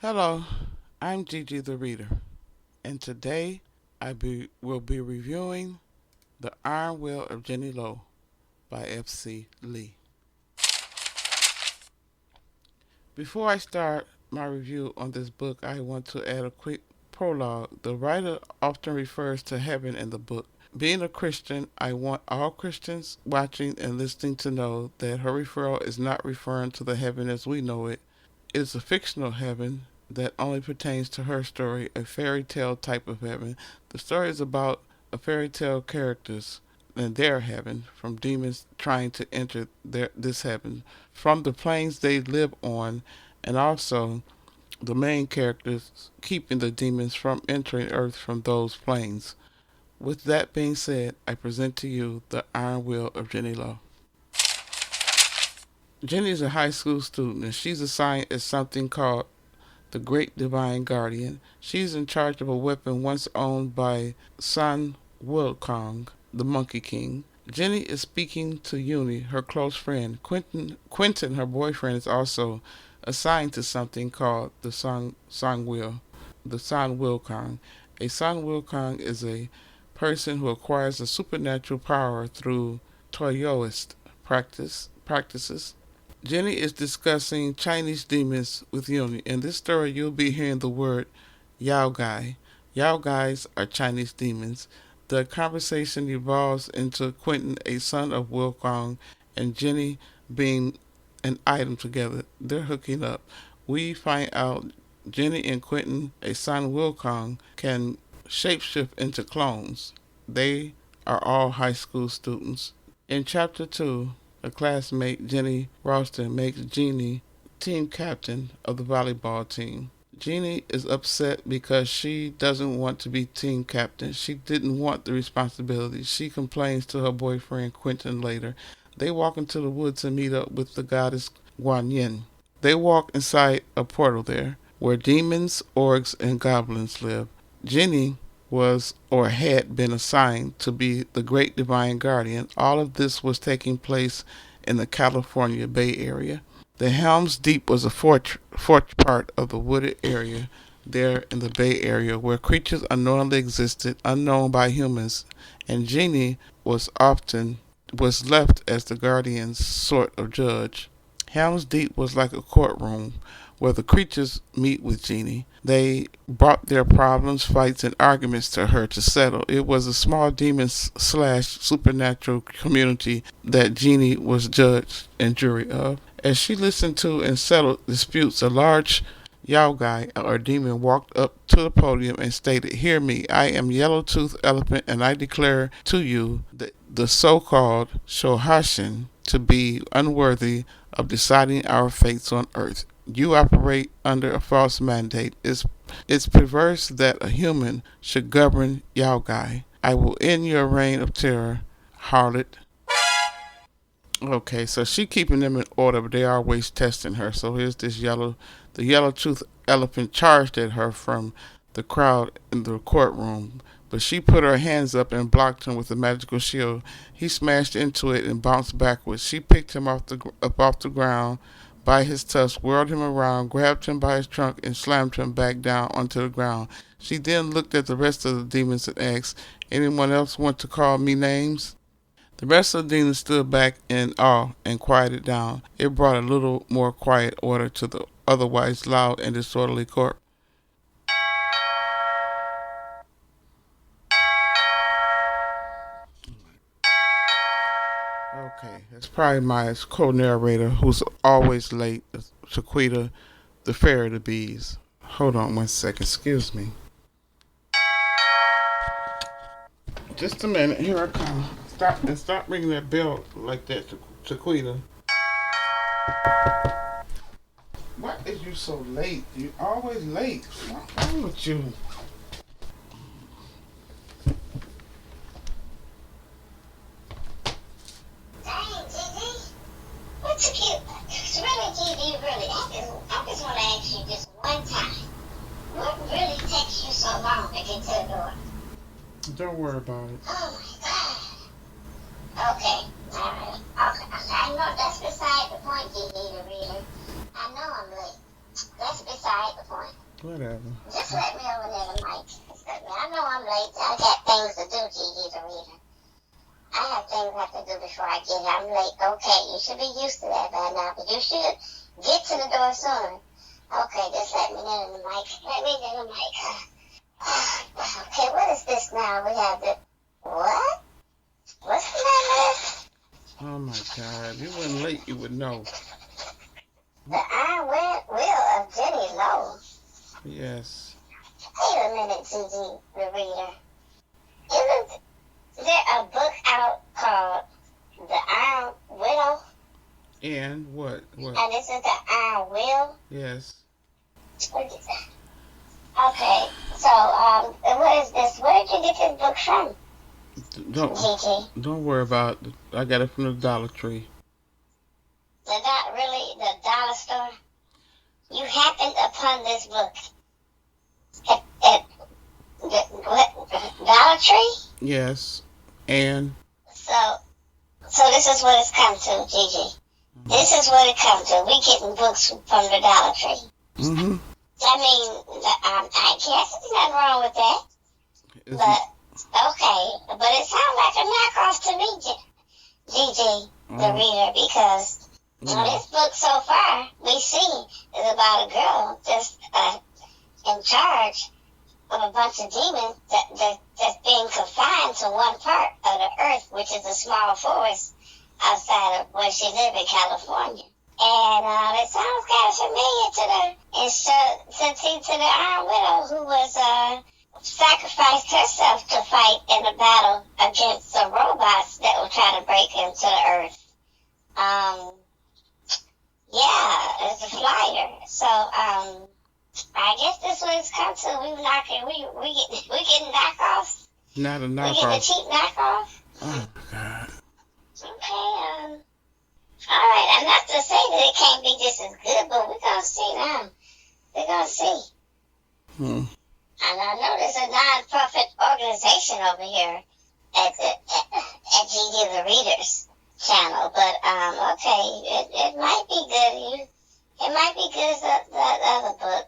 Hello, I'm Gigi the Reader, and today will be reviewing The Iron Will of Jenny Lowe by F.C. Lee. Before I start my review on this book, I want to add a quick prologue. The writer often refers to heaven in the book. Being a Christian, I want all Christians watching and listening to know that her referral is not referring to the heaven as we know it. It is a fictional heaven that only pertains to her story, a fairy tale type of heaven. The story is about a fairy tale characters and their heaven, from demons trying to enter this heaven, from the planes they live on, and also the main characters keeping the demons from entering Earth from those planes. With that being said, I present to you The Iron Will of Jenny Lowe. Jenny is a high school student, and she's assigned as something called the Great Divine Guardian. She's in charge of a weapon once owned by Sun Wukong, the Monkey King. Jenny is speaking to Uni, her close friend. Quentin, her boyfriend, is also assigned to something called the Sun Wukong. A Sun Wukong is a person who acquires a supernatural power through Taoist practices. Jenny is discussing Chinese demons with Uni. In this story, you'll be hearing the word Yao Gai. Yao Gais are Chinese demons. The conversation evolves into Quentin, a son of Wukong, and Jenny being an item together. They're hooking up. We find out Jenny and Quentin, a son Wukong, can shapeshift into clones. They are all high school students. In chapter 2, a classmate, Jenny Ralston, makes Genie team captain of the volleyball team. Genie is upset because she doesn't want to be team captain. She didn't want the responsibility. She complains to her boyfriend Quentin later. They walk into the woods and meet up with the goddess Guan Yin. They walk inside a portal there, where demons, orcs, and goblins live. Jenny was or had been assigned to be the Great Divine Guardian. All of this was taking place in the California Bay Area. The Helm's Deep was a fort part of the wooded area there in the Bay Area where creatures unknowingly existed, unknown by humans, and Genie was left as the guardian's sort of judge. Helm's Deep was like a courtroom where the creatures meet with Genie. They brought their problems, fights, and arguments to her to settle. It was a small demon / supernatural community that Genie was judge and jury of. As she listened to and settled disputes, a large Yao Gai, or demon, walked up to the podium and stated, "Hear me, I am Yellow-Toothed Elephant, and I declare to you that the so-called Shohashin to be unworthy of deciding our fates on Earth. You operate under a false mandate. It's perverse that a human should govern Yao Gai. I will end your reign of terror, harlot." Okay, so she keeping them in order, but they always testing her. So here's the yellow-toothed elephant charged at her from the crowd in the courtroom. But she put her hands up and blocked him with a magical shield. He smashed into it and bounced backwards. She picked him up off the ground by his tusks, whirled him around, grabbed him by his trunk, and slammed him back down onto the ground. She then looked at the rest of the demons and asked, "Anyone else want to call me names?" The rest of the demons stood back in awe and quieted down. It brought a little more quiet order to the otherwise loud and disorderly court. Okay, that's probably my co-narrator who's always late, Shaquita The Fairy the Bees. Hold on one second, excuse me. Just a minute, here I come. Stop ringing that bell like that, Shaquita. Why is you so late? You always late. What's wrong with you? Dang, Gigi. What's a cute? It's really, Gigi, really. I just want to ask you just one time. What really takes you so long to get to the door? Don't worry about it. Oh my God. Okay, alright. Okay. I know that's beside the point, Gigi, the reader. I know I'm late. That's beside the point. Whatever. Just let me over there, Mike. I know I'm late. I got things to do, Gigi the reader. I have things I have to do before I get here. I'm late. Okay, you should be used to that by now, but you should get to the door soon. Okay, just let me in the mic. Let me in the mic. Okay, what is this now? We have the... What? What's the name of this? Oh my God! If you weren't late, you would know. The Iron Will of Jenny Lowe. Yes. Wait a minute, Gigi the reader. Isn't there a book out called The Iron Widow? And what? What? And this is the Iron Will? Yes. Okay, so what is this? Where did you get this book from, Gigi? Don't worry about it. I got it from the Dollar Tree. The dollar store? You happened upon this book at Dollar Tree? Yes. And So this is what it's come to, Gigi. This is what it comes to. We getting books from the Dollar Tree. mm-hmm. I mean, I guess there's nothing wrong with that. But okay, but it sounds like a knockoff to me, Gigi, the reader, because this book so far we see is about a girl just in charge of a bunch of demons that's being confined to one part of the earth, which is a small forest outside of where she lives in California. And it sounds kind of familiar to the Iron Widow who was sacrificed herself to fight in a battle against the robots that will try to break into the earth. Yeah, it's a flyer. So I guess this what it's come to. We getting knockoffs. Not a We getting a knockoff. cheap knockoff. Oh God. Okay. All right. I'm not to say that it can't be just as good, but we're gonna see now. We're gonna see. And I know there's a non-profit organization over here at Gigi the Readers channel, but okay, it might be good. It might be good as the other book.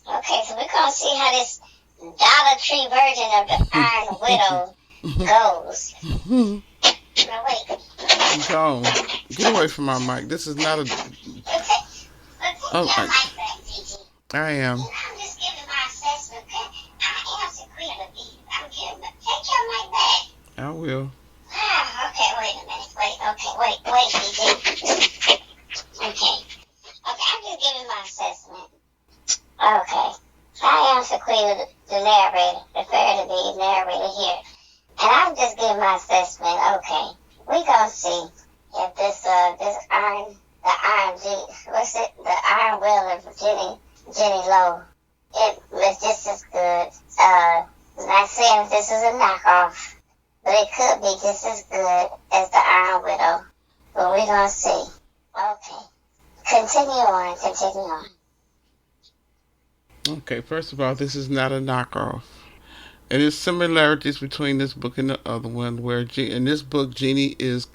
Okay, so we're gonna see how this Dollar Tree version of the Iron Widow goes. Now wait. Go. Get away from my mic. This is not a. Let's Oh, your mic back, Gigi. I am. I'm just giving my assessment. I am Shaquita The Fairy. I'm giving. Take your mic back. I will. Okay, wait a minute. Wait, Gigi. Okay, I'm just giving my assessment. Okay, I am Shaquita, the narrator, the fairy to be narrator here, and I'm just giving my assessment. Okay, we gonna see if this iron, the Iron Will of Jenny Lowe, it was just as good. Not saying this is a knockoff, but it could be just as good as the Iron Widow. But we gonna see. Okay, continue on. Okay, first of all, this is not a knockoff. And there's similarities between this book and the other one, where in this book, Genie is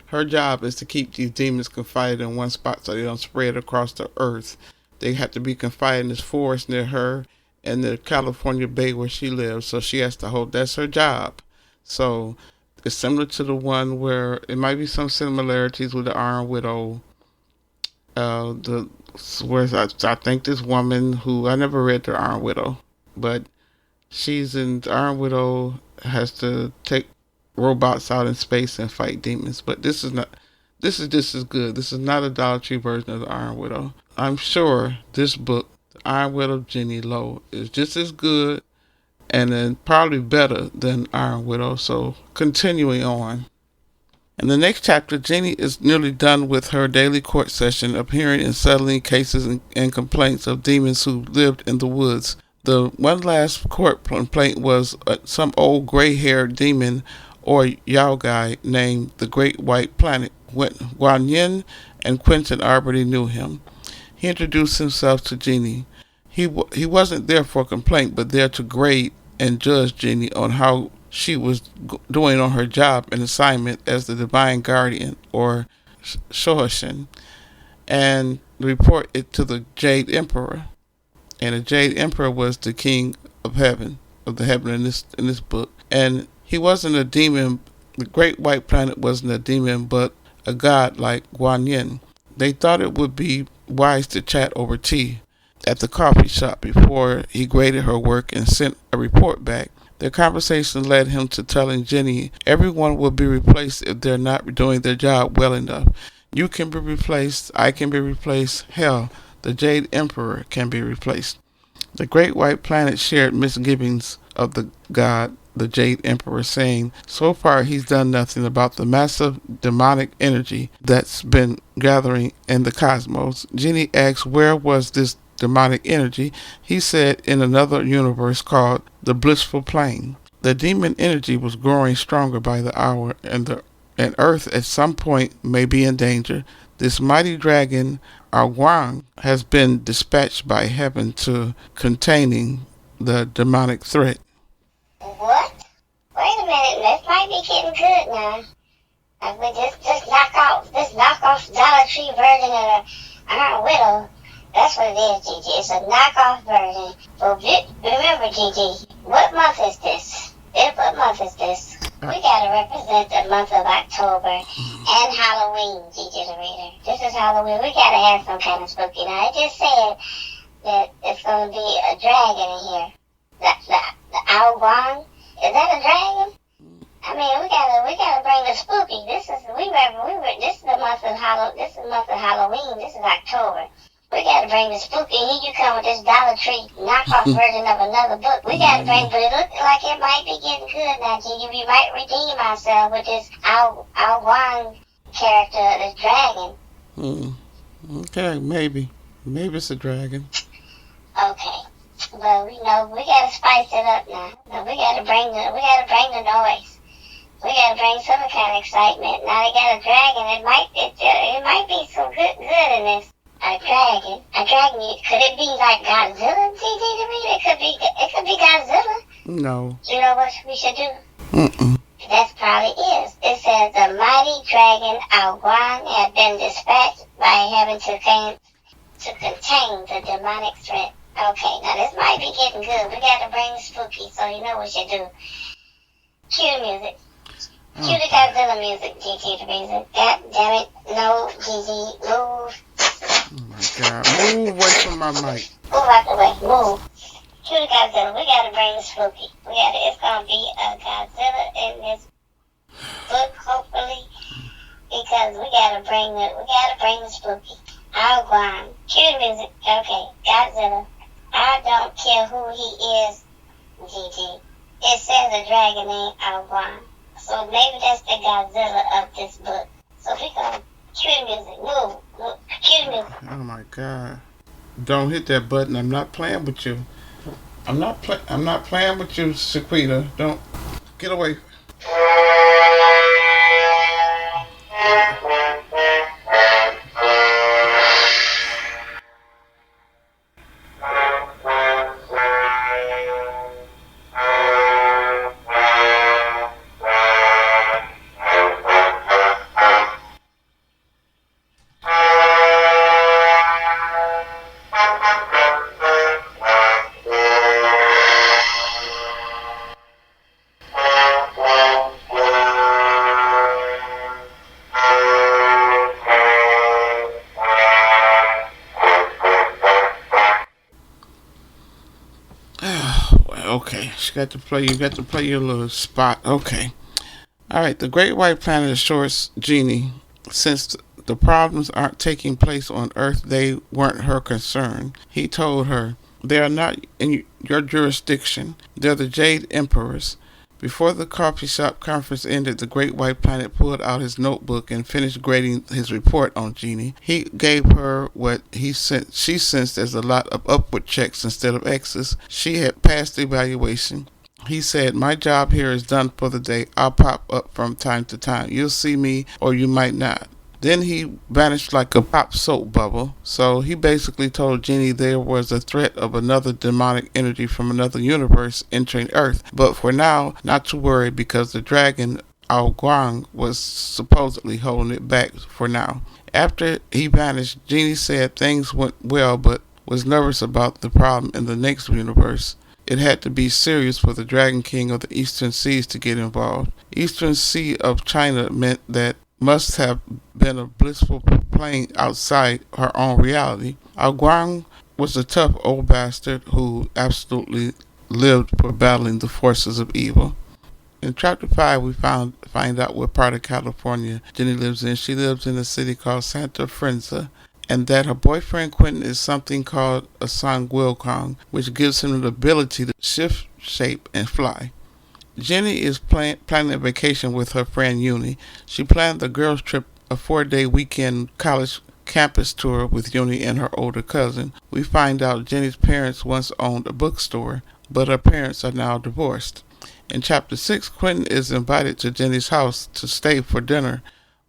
her job is to keep these demons confined in one spot so they don't spread across the earth. They have to be confined in this forest near her and the California Bay where she lives, so she has to that's her job. So it's similar to the one where it might be some similarities with the Iron Widow. I think this woman who I never read the Iron Widow, but she's in the Iron Widow has to take robots out in space and fight demons. But this is just as good. This is not a Dollar Tree version of the Iron Widow. I'm sure this book, The Iron Widow of Genie Lowe, is just as good and then probably better than Iron Widow. So continuing on. In the next chapter, Genie is nearly done with her daily court session, appearing and settling cases and complaints of demons who lived in the woods. The one last court complaint was some old gray-haired demon or Yao guy named the Great White Planet. Guan Yin and Quentin already knew him. He introduced himself to Genie. He wasn't there for a complaint, but there to grade and judge Genie on how she was doing on her job and assignment as the Divine Guardian, or Shohashin, and report it to the Jade Emperor. and the Jade Emperor was the king of heaven, of the heaven in this book. And he wasn't a demon. The Great White Planet wasn't a demon, but a god like Guan Yin. They thought it would be wise to chat over tea at the coffee shop before he graded her work and sent a report back. Their conversation led him to telling Genie everyone will be replaced if they're not doing their job well enough. You can be replaced, I can be replaced, hell, the Jade Emperor can be replaced. The Great White Planet shared misgivings of the god, the Jade Emperor, saying, so far he's done nothing about the massive demonic energy that's been gathering in the cosmos. Genie asked where was this demonic energy. He said in another universe called the Blissful Plane. The demon energy was growing stronger by the hour, and Earth at some point may be in danger. This mighty dragon, our Guang, has been dispatched by heaven to containing the demonic threat. What? Wait a minute, this might be getting good now. We just knock off Dollar Tree version of the Iron Widow. That's what it is, Gigi. It's a knockoff version. But remember, Gigi, what month is this? What month is this? We gotta represent the month of October and Halloween, Gigi the reader. This is Halloween. We gotta have some kind of spooky. Now, I just said that it's gonna be a dragon in here. The Ao Guang. Is that a dragon? I mean, we gotta bring the spooky. This is the month of Halloween. This is October. We gotta bring the spooky. Here you come with this Dollar Tree knockoff version of another book. We gotta bring, but it looks like it might be getting good now, Gigi. We might redeem ourselves with this Ao Guang character, this dragon. Okay, maybe it's a dragon. Okay, but we gotta spice it up now. We gotta bring the noise. We gotta bring some kind of excitement. Now they got a dragon. It might be some good in this. A dragon. Could it be like Godzilla, Gigi the reader? It could be Godzilla. No. You know what we should do? Mm-mm. That probably is. It says the mighty dragon Ao Guang had been dispatched by heaven to contain the demonic threat. Okay, now this might be getting good. We gotta bring the spooky, so you know what you do. Cue the music. Cue the Godzilla music, Gigi the reader. God damn it. No, Gigi, move. Oh my God. Move away from my mic. Move out the way. Move. Cue the Godzilla. We gotta bring the spooky. It's gonna be a Godzilla in this book, hopefully. Because we gotta bring the spooky. Ao Guang. Cue the music. Okay, Godzilla. I don't care who he is, Gigi. It says a dragon named Ao Guang. So maybe that's the Godzilla of this book. So we gonna cue the music. Move. Cue the music. Oh my God. Don't hit that button. I'm not playing with you. I'm not playing with you, Shaquita. Don't get away. Okay, you got to play your little spot. Okay. All right, the Great White Planet assures Genie, since the problems aren't taking place on Earth, they weren't her concern. He told her, they are not in your jurisdiction. They're the Jade Emperors. Before the coffee shop conference ended, the Great White Planet pulled out his notebook and finished grading his report on Genie. He gave her what she sensed as a lot of upward checks instead of X's. She had passed the evaluation. He said, my job here is done for the day. I'll pop up from time to time. You'll see me or you might not. Then he vanished like a pop soap bubble. So he basically told Genie there was a threat of another demonic energy from another universe entering Earth. But for now, not to worry because the dragon Ao Guang was supposedly holding it back for now. After he vanished, Genie said things went well, but was nervous about the problem in the next universe. It had to be serious for the Dragon King of the Eastern Seas to get involved. Eastern Sea of China meant that must have been a blissful plane outside her own reality. Ao Guang was a tough old bastard who absolutely lived for battling the forces of evil. In chapter 5, we find out what part of California Jenny lives in. She lives in a city called Santa Frenza, and that her boyfriend Quentin is something called a San Wilkong, which gives him the ability to shift shape and fly. Jenny is planning a vacation with her friend Uni. She planned the girls' trip, a 4-day weekend college campus tour with Uni and her older cousin. We find out Jenny's parents once owned a bookstore, but her parents are now divorced. In chapter 6, Quentin is invited to Jenny's house to stay for dinner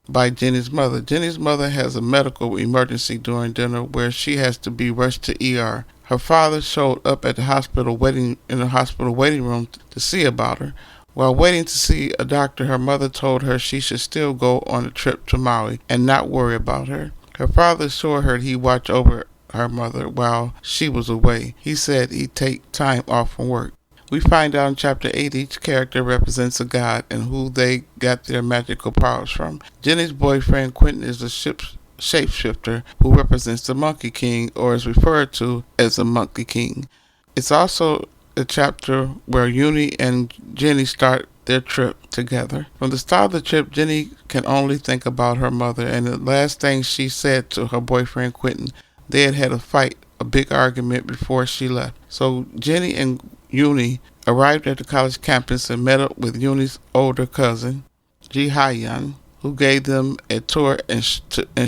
by Jenny's mother. Jenny's mother has a medical emergency during dinner where she has to be rushed to ER. Her father showed up at the hospital waiting room to see about her. While waiting to see a doctor, her mother told her she should still go on a trip to Maui and not worry about her. Her father assured her he'd watch over her mother while she was away. He said he'd take time off from work. We find out in chapter 8 each character represents a god and who they got their magical powers from. Jenny's boyfriend Quentin is a shapeshifter who represents the Monkey King, or is referred to as the Monkey King. It's also a chapter where Uni and Jenny start their trip together. From the start of the trip, Jenny can only think about her mother, and the last thing she said to her boyfriend Quentin, they had had a fight, a big argument before she left. So Jenny and Uni arrived at the college campus and met up with Uni's older cousin, Ji-Hyun, who gave them a tour and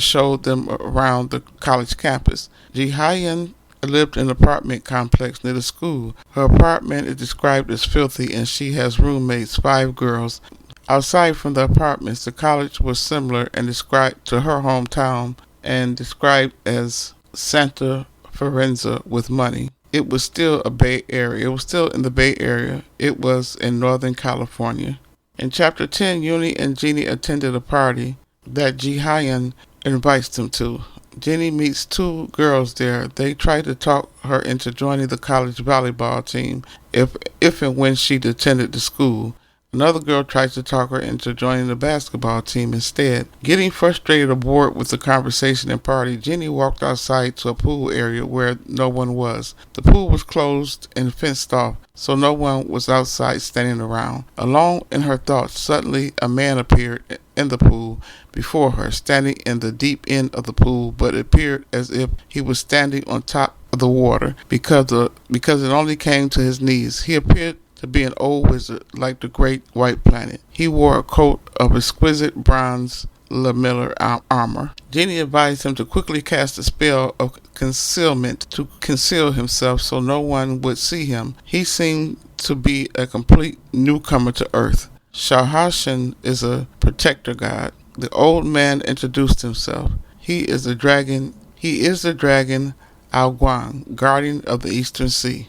showed them around the college campus. Ji-Hyun lived in an apartment complex near the school. Her apartment is described as filthy and she has roommates, 5 girls. Aside from the apartments, the college was similar and described to her hometown and described as Santa Frenza with money. It was still a Bay Area. It was still in the Bay Area. It was in Northern California. In chapter 10, Uni and Genie attended a party that Ji-Hyun invites them to. Jenny meets 2 girls there. They try to talk her into joining the college volleyball team if and when she attended the school. Another girl tries to talk her into joining the basketball team instead. Getting frustrated or bored with the conversation and party, Jenny walked outside to a pool area where no one was. The pool was closed and fenced off, so no one was outside standing around. Alone in her thoughts, suddenly a man appeared in the pool before her, standing in the deep end of the pool, but it appeared as if he was standing on top of the water because it only came to his knees. He appeared to be an old wizard like the great white planet. He wore a coat of exquisite bronze lamellar armor. Genie advised him to quickly cast a spell of concealment to conceal himself so no one would see him. He seemed to be a complete newcomer to Earth. Shahashan is a protector god. The old man introduced himself. He is the dragon Ao Guang, guardian of the Eastern Sea.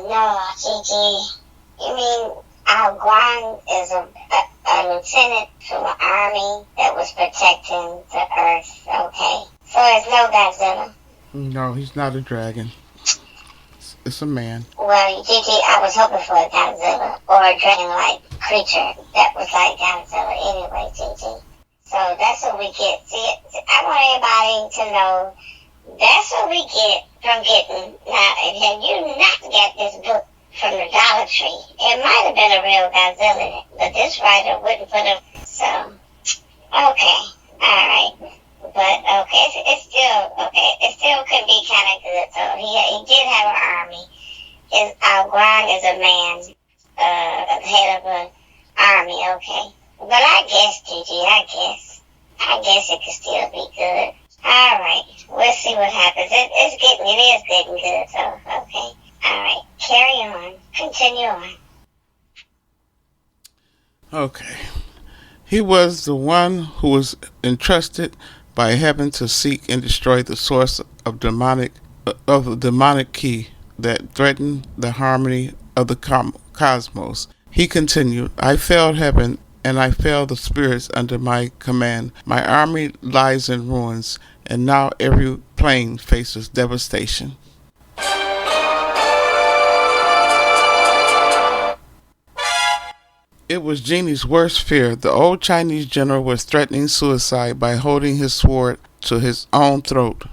No, Gigi. You mean Ao Guang is a lieutenant from the army that was protecting the Earth, okay? So it's no Godzilla? No, he's not a dragon. It's a man. Well, Gigi, I was hoping for a Godzilla or a dragon-like creature that was like Godzilla anyway, Gigi. So that's what we get. See, I want everybody to know that's what we get from getting. Now, and you not get this book from the Dollar Tree. It might have been a real Godzilla, but this writer wouldn't put a. So, okay, all right, but okay, it's still okay. It still could be kind of good. So he did have an army. His Guang is a man, head of an army. Okay, but I guess, Gigi, I guess it could still be good. All right, we'll see what happens. It is getting good. So okay, all right, carry on, continue on. Okay. He was the one who was entrusted by heaven to seek and destroy the source of the demonic key that threatened the harmony of the cosmos. He continued, I failed heaven and I failed the spirits under my command. My army lies in ruins, and now every plane faces devastation. It was Genie's worst fear. The old Chinese general was threatening suicide by holding his sword to his own throat.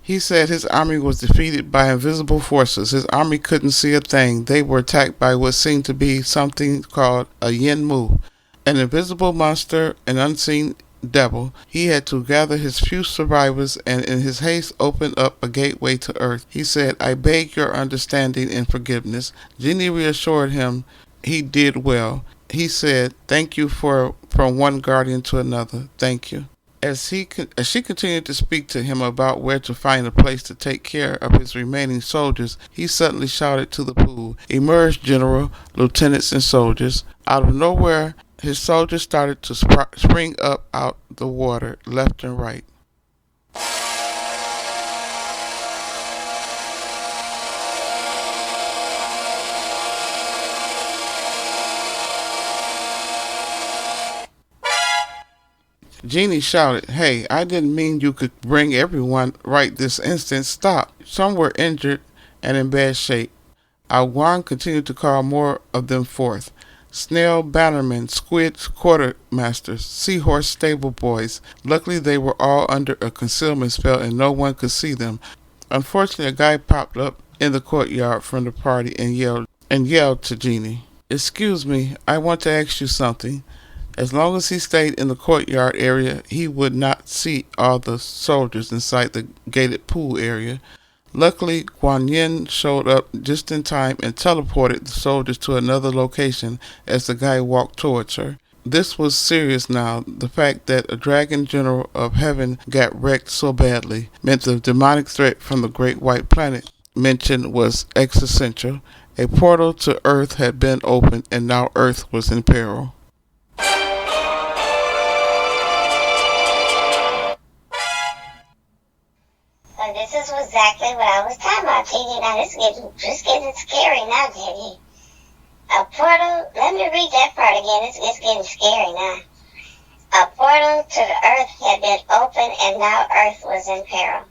He said his army was defeated by invisible forces. His army couldn't see a thing. They were attacked by what seemed to be something called a Yin Mu, an invisible monster, an unseen devil. He had to gather his few survivors and in his haste open up a gateway to earth. He said, "I beg your understanding and forgiveness." Genie reassured him he did well. He said, "Thank you from one guardian to another. Thank you." As she continued to speak to him about where to find a place to take care of his remaining soldiers, he suddenly shouted to the pool, "Emerge, General, lieutenants, and soldiers." Out of nowhere, his soldiers started to spring up out the water, left and right. Genie shouted, "Hey, I didn't mean you could bring everyone right this instant. Stop." Some were injured and in bad shape. Our Guan continued to call more of them forth. Snail bannermen, squid quartermasters, seahorse stable boys. Luckily they were all under a concealment spell and no one could see them. Unfortunately, a guy popped up in the courtyard from the party and yelled to Genie, "Excuse me, I want to ask you something." As long as he stayed in the courtyard area, he would not see all the soldiers inside the gated pool area. Luckily, Guan Yin showed up just in time and teleported the soldiers to another location as the guy walked towards her. This was serious now. The fact that a dragon general of heaven got wrecked so badly meant the demonic threat from the great white planet mentioned was existential. A portal to Earth had been opened and now Earth was in peril. So this is exactly what I was talking about, Gigi. Now this is getting scary now, Gigi. A portal, let me read that part again. It's getting scary now. A portal to the earth had been opened and now earth was in peril.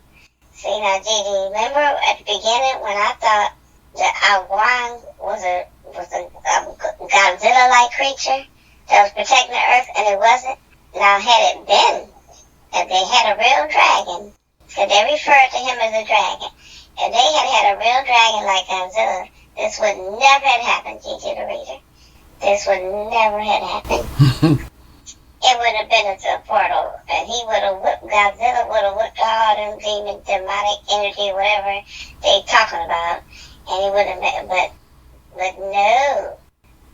See now, Gigi, remember at the beginning when I thought that Aguan was a Godzilla-like creature that was protecting the earth, and it wasn't? Now had it been, if they had a real dragon, so they referred to him as a dragon. If they had a real dragon like Godzilla, this would never have happened, Gigi the reader. This would never have happened. It would have been a portal, and he would have Godzilla would have whipped all them demon, demonic energy, whatever they talking about, and he would have met, but no,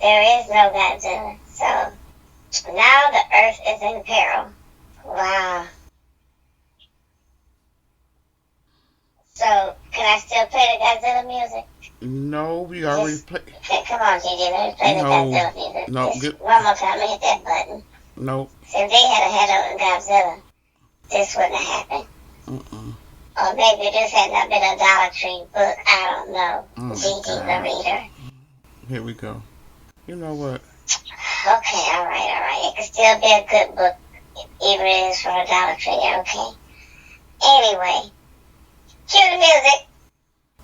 there is no Godzilla. So now the earth is in peril. Wow. So can I still play the Godzilla music? No, we already played. Come on, Gigi, let me play the Godzilla music. No, one more time, hit that button. No. So if they had a Godzilla, this wouldn't have happened. Or maybe this had not been a Dollar Tree book. I don't know. Gigi the reader. Here we go. You know what? Okay, all right. It could still be a good book, even if it is from a Dollar Tree. Okay. Anyway, cue the music.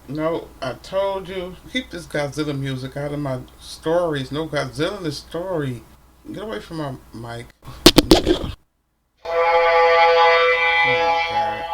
No, I told you. Keep this Godzilla music out of my stories. No Godzilla in the story. Get away from my mic. Oh, God.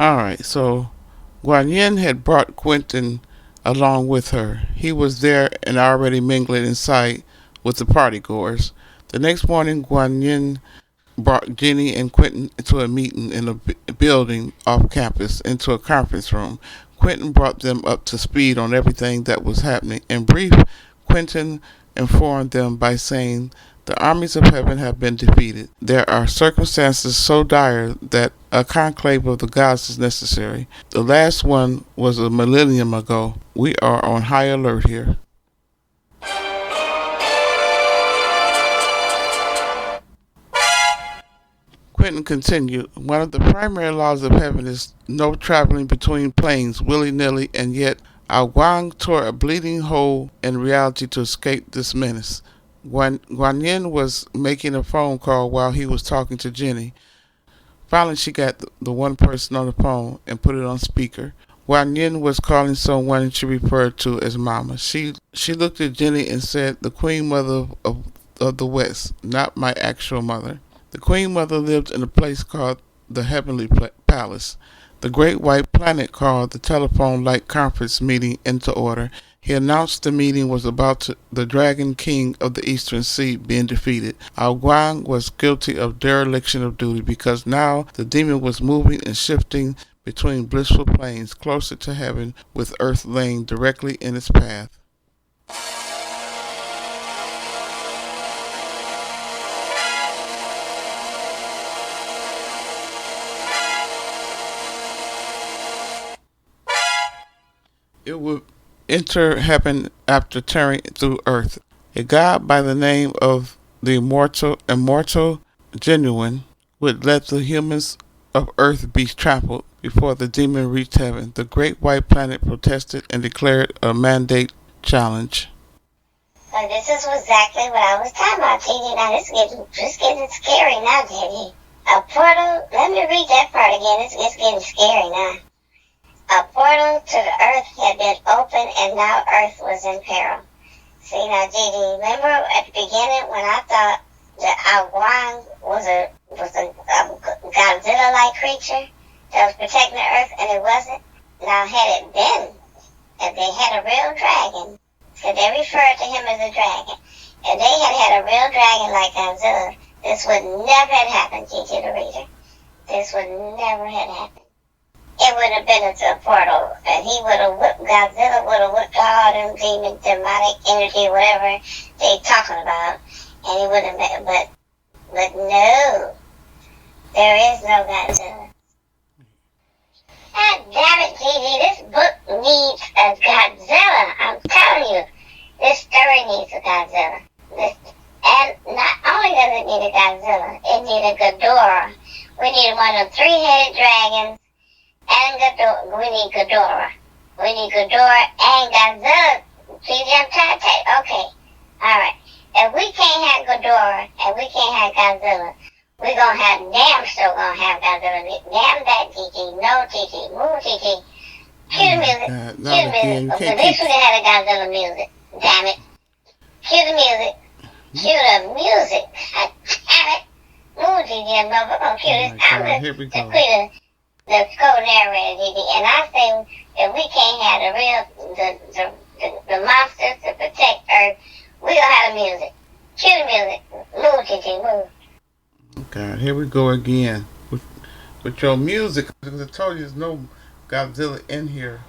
Alright, so Guan Yin had brought Quentin along with her. He was there and already mingling in sight with the partygoers. The next morning, Guan Yin brought Genie and Quentin to a meeting in a building off campus into a conference room. Quentin brought them up to speed on everything that was happening. In brief, Quentin informed them by saying, "The armies of heaven have been defeated. There are circumstances so dire that a conclave of the gods is necessary. The last one was a millennium ago. We are on high alert here." Quentin continued, "One of the primary laws of heaven is no traveling between planes willy-nilly, and yet Ao Guang tore a bleeding hole in reality to escape this menace." Guan Yin was making a phone call while he was talking to Genie. Finally, she got the one person on the phone and put it on speaker. Guan Yin was calling someone she referred to as Mama. She looked at Genie and said, "The Queen Mother of the West, not my actual mother." The Queen Mother lived in a place called the Heavenly Palace. The great white planet called the telephone-like conference meeting into order. He announced the meeting was about the Dragon King of the Eastern Sea being defeated. Ao Guang was guilty of dereliction of duty because now the demon was moving and shifting between Blissful Planes closer to heaven, with Earth laying directly in its path. It would enter heaven after tearing through earth. A god by the name of the immortal Genuine would let the humans of earth be trampled before the demon reached heaven. The great white planet protested and declared a mandate challenge. So this is exactly what I was talking about, Gigi. Now this is getting scary now, Gigi. A portal, let me read that part again. It's getting scary now. A portal to the earth had been opened, and now earth was in peril. See now, Gigi, remember at the beginning when I thought that Ao Guang was a Godzilla-like creature that was protecting the earth, and it wasn't? Now, had it been, if they had a real dragon, so they referred to him as a dragon, if they had a real dragon like Godzilla, this would never have happened, Gigi the reader. This would never have happened. It would have been a portal, and he would have Godzilla would have whipped all them demon, demonic energy, whatever they talking about, and he would have met, but no, there is no Godzilla. God damn it, Gigi, this book needs a Godzilla, I'm telling you, this story needs a Godzilla. And not only does it need a Godzilla, it needs a Ghidorah. We need one of the three-headed dragons, and Ghidorah. We need Ghidorah. We need Ghidorah and Godzilla. See, I'm trying to tell you. Okay. Alright. If we can't have Ghidorah and we can't have Godzilla, we're going to have, damn sure going to have Godzilla. Damn that, Gigi. No, Gigi. Move, Gigi. Cue the music. Cue the music. At least we had a Godzilla music. Damn it. Cue the music. Cue the music. Damn it. Move, Gigi. I'm going to cue this. Here we go. The co-narrator, Gigi, and I say if we can't have the monsters to protect Earth, we gonna have the music. Cue the music. Move, Gigi, move. God, here we go again with your music. Because I told you there's no Godzilla in here.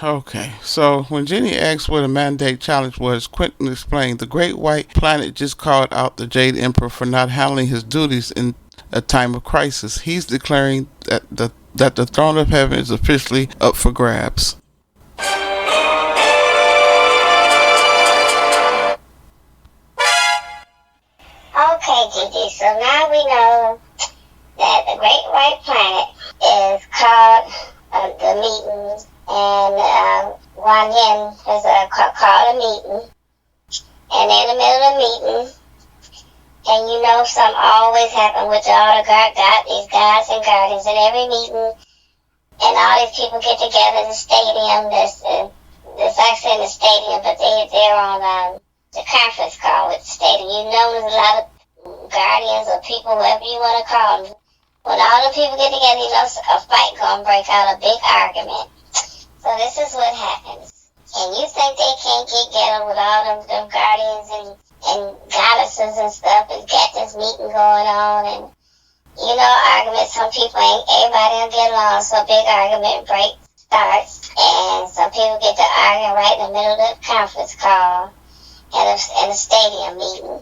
Okay, so when Genie asked what a mandate challenge was, Quentin explained the great white planet just called out the Jade Emperor for not handling his duties in a time of crisis. He's declaring that the throne of heaven is officially up for grabs. Okay, Gigi, so now we know that the great white planet is called the meeting, and Guan Yin has called a meeting, and in the middle of the meeting, And you know, something always happen with all these gods and guardians at every meeting, and all these people get together in the stadium. There's actually in the stadium, but they're on the conference call with the stadium. You know, there's a lot of guardians or people, whatever you want to call them. When all the people get together, you know, a fight gonna break out, a big argument. So this is what happens. And you think they can't get together with all them guardians and goddesses and stuff, and got this meeting going on, and you know, arguments. Some people ain't everybody don't get along, so a big argument starts, and some people get to arguing right in the middle of the conference call in a stadium meeting.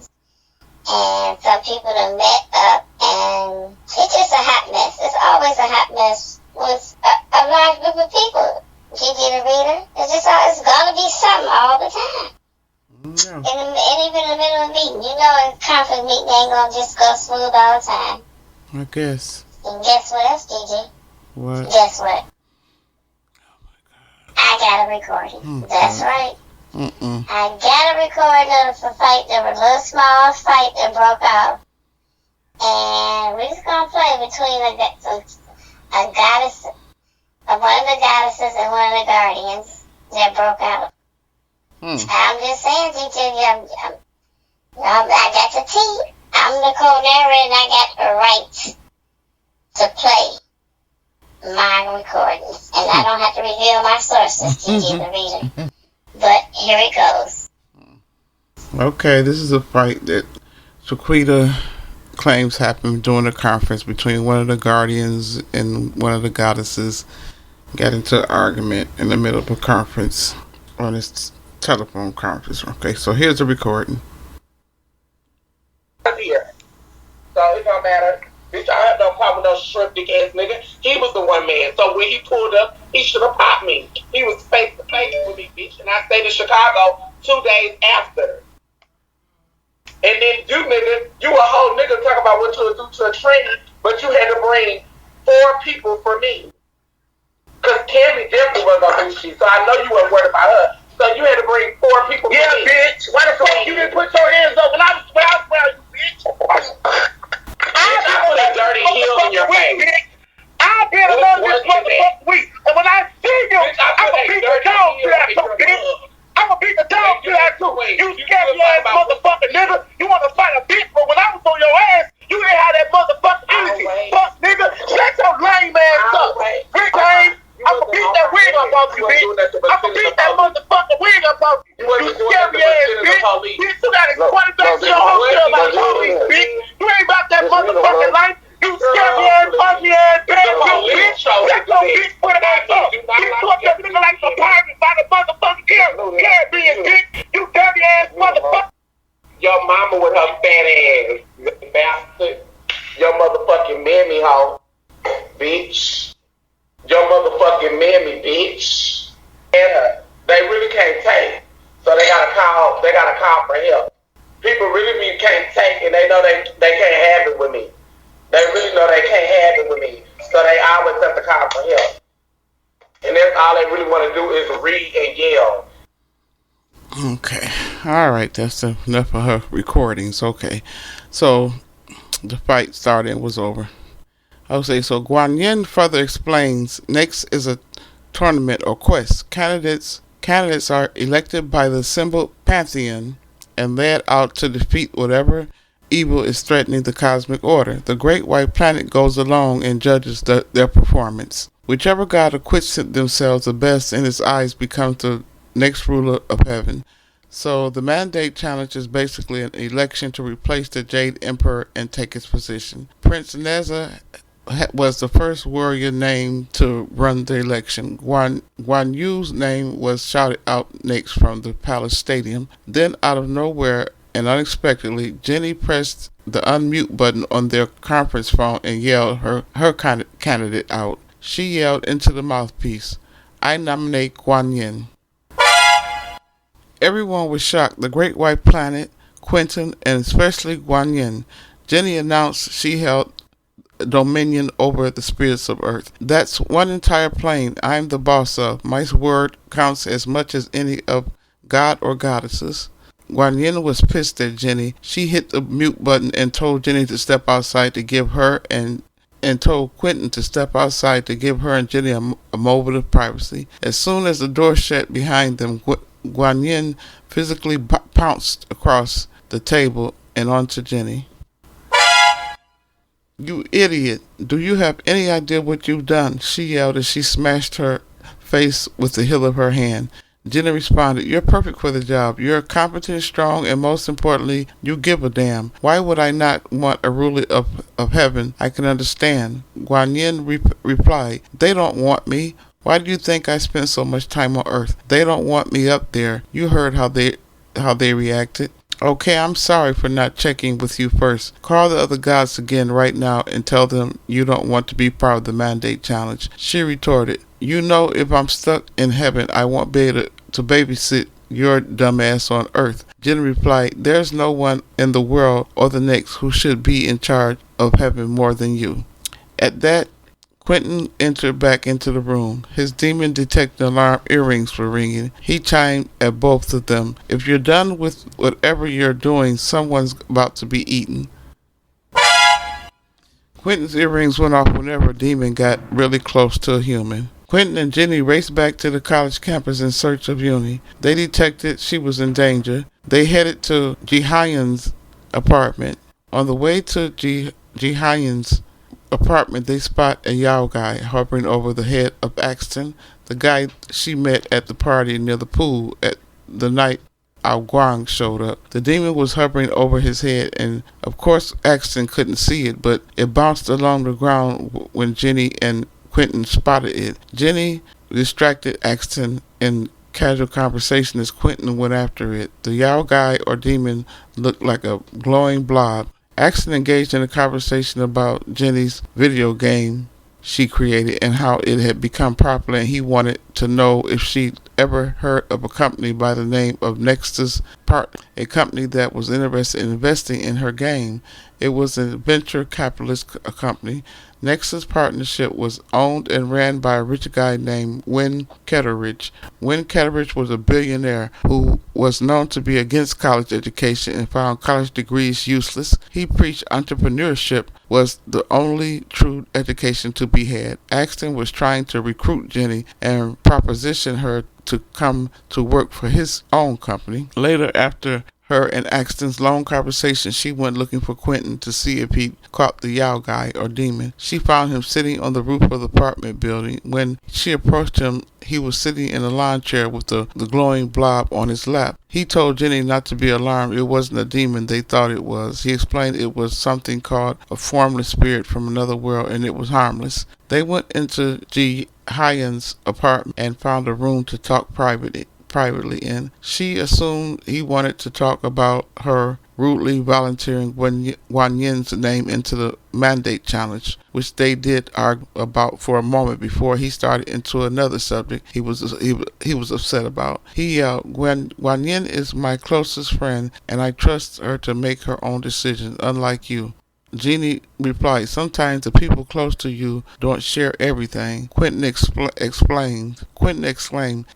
And some people done met up, and it's just a hot mess. It's always a hot mess with a large group of people. Gigi the reader, it's gonna be something all the time. Yeah. And even in the middle of a meeting, you know, a conference meeting ain't gonna just go smooth all the time. I guess. And guess what else, Gigi? What? Guess what? I got a recording. That's right. I got a recording of a fight. There was a little small fight that broke out. And we're just going to play between a goddess, one of the goddesses and one of the guardians that broke out. I'm just saying, Gigi, I got the tea. I'm the co-narrator, and I got the right to play my recordings. And I don't have to reveal my sources, Gigi the reader. But here it goes. Okay, this is a fight that Shaquita claims happened during a conference between one of the guardians and one of the goddesses. Got into an argument in the middle of a conference on this telephone conference. Okay, so here's the recording. Here. So it don't matter. Bitch, I have no problem with no shrimp dick ass nigga. He was the one man. So when he pulled up, he should have popped me. He was face to face with me, bitch. And I stayed in Chicago 2 days after. And then you nigga, you a whole nigga talk about what you would do to a trainee, but you had to bring 4 people for me. Cause Tammy definitely wasn't gonna do shit. So I know you weren't worried about her. So you had to bring 4 people for me. Yeah, bitch. Why the fuck you didn't put your hands up when I was around you, bitch? I put a dirty heel in your face. I've been along this motherfucking week, and when I see you, I'm gonna beat the dog to that too, bitch. I'm gonna beat the dog to that too. You scary ass motherfucking nigga. You wanna fight a bitch, but when I was on your ass, you didn't have that motherfucking energy. Fuck nigga, shut your lame ass up. Big lame. I'm gonna beat that wig up off you, bitch. I'm gonna beat that motherfucking wig up off you. You scary ass bitch. Bitch, you got $20 to your hotel like police, bitch. You ain't about that motherfucking life. You scary ass, funky ass, bad bitch. Shut your bitch foot ass up. You talk that nigga like some pirate by the motherfucking Caribbean, bitch. You dirty ass motherfucker. Your mama with her fat ass, bastard. Your motherfucking mammy hoe, bitch. Your motherfucking mammy, bitch. And they really can't take. So they gotta call for help. People really can't take, and they know they can't have it with me. They really know they can't have it with me. So they always have to call for help. And that's all they really want to do is read and yell. Okay. Alright, that's enough of her recordings. Okay. So the fight started and was over. Okay, so Guan Yin further explains, next is a tournament or quest. Candidates are elected by the symbol Pantheon and led out to defeat whatever evil is threatening the cosmic order. The great white planet goes along and judges their performance. Whichever god acquits themselves the best in his eyes becomes the next ruler of heaven. So the mandate challenge is basically an election to replace the Jade Emperor and take his position. Prince Neza was the first warrior named to run the election. Guan Yu's name was shouted out next from the palace stadium. Then out of nowhere and unexpectedly, Genie pressed the unmute button on their conference phone and yelled her candidate out. She yelled into the mouthpiece, "I nominate Guan Yin." Everyone was shocked. The Great White Planet, Quentin, and especially Guan Yin. Genie announced she held dominion over the spirits of earth. That's one entire plane I am the boss of. My word counts as much as any of god or goddesses. Guan Yin was pissed at Genie. She hit the mute button and told Genie to step outside to give her and told Quentin to step outside to give her and Genie a moment of privacy. As soon as the door shut behind them, Guan Yin physically pounced across the table and onto Genie. "You idiot! Do you have any idea what you've done?" she yelled as she smashed her face with the heel of her hand. Jenny responded, "You're perfect for the job. You're competent, strong, and most importantly, you give a damn. Why would I not want a ruler of heaven? I can understand." Guan Yin replied, "They don't want me. Why do you think I spent so much time on Earth? They don't want me up there. You heard how they reacted." "Okay, I'm sorry for not checking with you first. Call the other gods again right now and tell them you don't want to be part of the mandate challenge," she retorted. "You know if I'm stuck in heaven, I won't be able to babysit your dumb ass on Earth." Jen replied, "There's no one in the world or the next who should be in charge of heaven more than you." At that, Quentin entered back into the room. His demon detecting alarm earrings were ringing. He chimed at both of them. "If you're done with whatever you're doing, someone's about to be eaten." Quentin's earrings went off whenever a demon got really close to a human. Quentin and Jenny raced back to the college campus in search of Uni. They detected she was in danger. They headed to Jihyun's apartment. On the way to Jihyun's apartment, they spot a Yao guy hovering over the head of Axton, the guy she met at the party near the pool at the night Ao Guang showed up. The demon was hovering over his head, and of course Axton couldn't see it, but it bounced along the ground when Jenny and Quentin spotted it. Jenny distracted Axton in casual conversation as Quentin went after it. The Yao guy or demon looked like a glowing blob. Axton engaged in a conversation about Jenny's video game she created and how it had become popular, and he wanted to know if she'd ever heard of a company by the name of Nexus Partners, a company that was interested in investing in her game. It was a venture capitalist company. Nexus Partnership was owned and ran by a rich guy named Win Ketteridge. Win Ketteridge was a billionaire who was known to be against college education and found college degrees useless. He preached entrepreneurship was the only true education to be had. Axton was trying to recruit Jenny and proposition her to come to work for his own company. Later, after her and Axton's long conversation, she went looking for Quentin to see if he caught the Yao guy or demon. She found him sitting on the roof of the apartment building. When she approached him, he was sitting in a lawn chair with the glowing blob on his lap. He told Jenny not to be alarmed. It wasn't a demon they thought it was. He explained it was something called a formless spirit from another world, and it was harmless. They went into Ji Hyun's apartment and found a room to talk privately in. She assumed he wanted to talk about her rudely volunteering Guan Yin's name into the mandate challenge, which they did argue about for a moment before he started into another subject he was upset about. He yelled, Guan Yin is my closest friend, and I trust her to make her own decisions, unlike you." Genie replied, "Sometimes the people close to you don't share everything." Quentin exclaimed,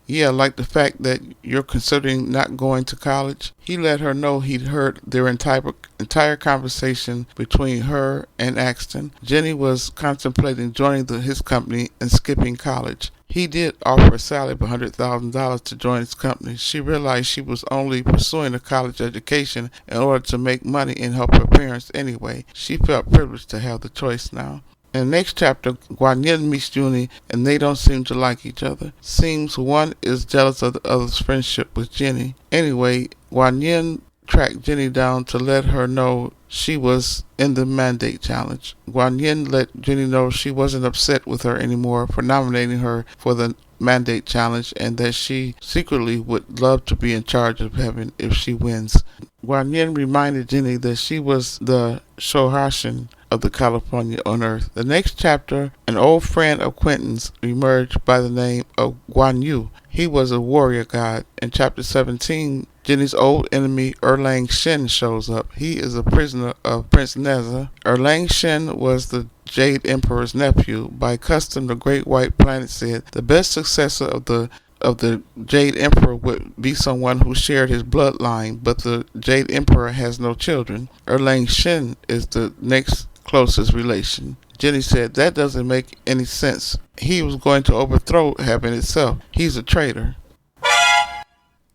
"Yeah, like the fact that you're considering not going to college?" He let her know he'd heard their entire conversation between her and Axton. Jenny was contemplating joining his company and skipping college. He did offer Sally $100,000 to join his company. She realized she was only pursuing a college education in order to make money and help her parents anyway. She felt privileged to have the choice now. In the next chapter, Guan Yin meets Genie, and they don't seem to like each other. Seems one is jealous of the other's friendship with Genie. Anyway, Guan Yin tracked Genie down to let her know she was in the mandate challenge. Guan Yin let Genie know she wasn't upset with her anymore for nominating her for the mandate challenge, and that she secretly would love to be in charge of heaven if she wins. Guan Yin reminded Genie that she was the Shohashin of the California on Earth. The next chapter, an old friend of Quentin's emerged by the name of Guan Yu. He was a warrior god. In chapter 17, Jenny's old enemy Erlang Shen shows up. He is a prisoner of Prince Neza. Erlang Shen was the Jade Emperor's nephew. By custom, the Great White Planet said the best successor of the of the Jade Emperor would be someone who shared his bloodline, but the Jade Emperor has no children. Erlang Shen is the next closest relation. Jenny said, that doesn't make any sense. He was going to overthrow heaven itself. He's a traitor.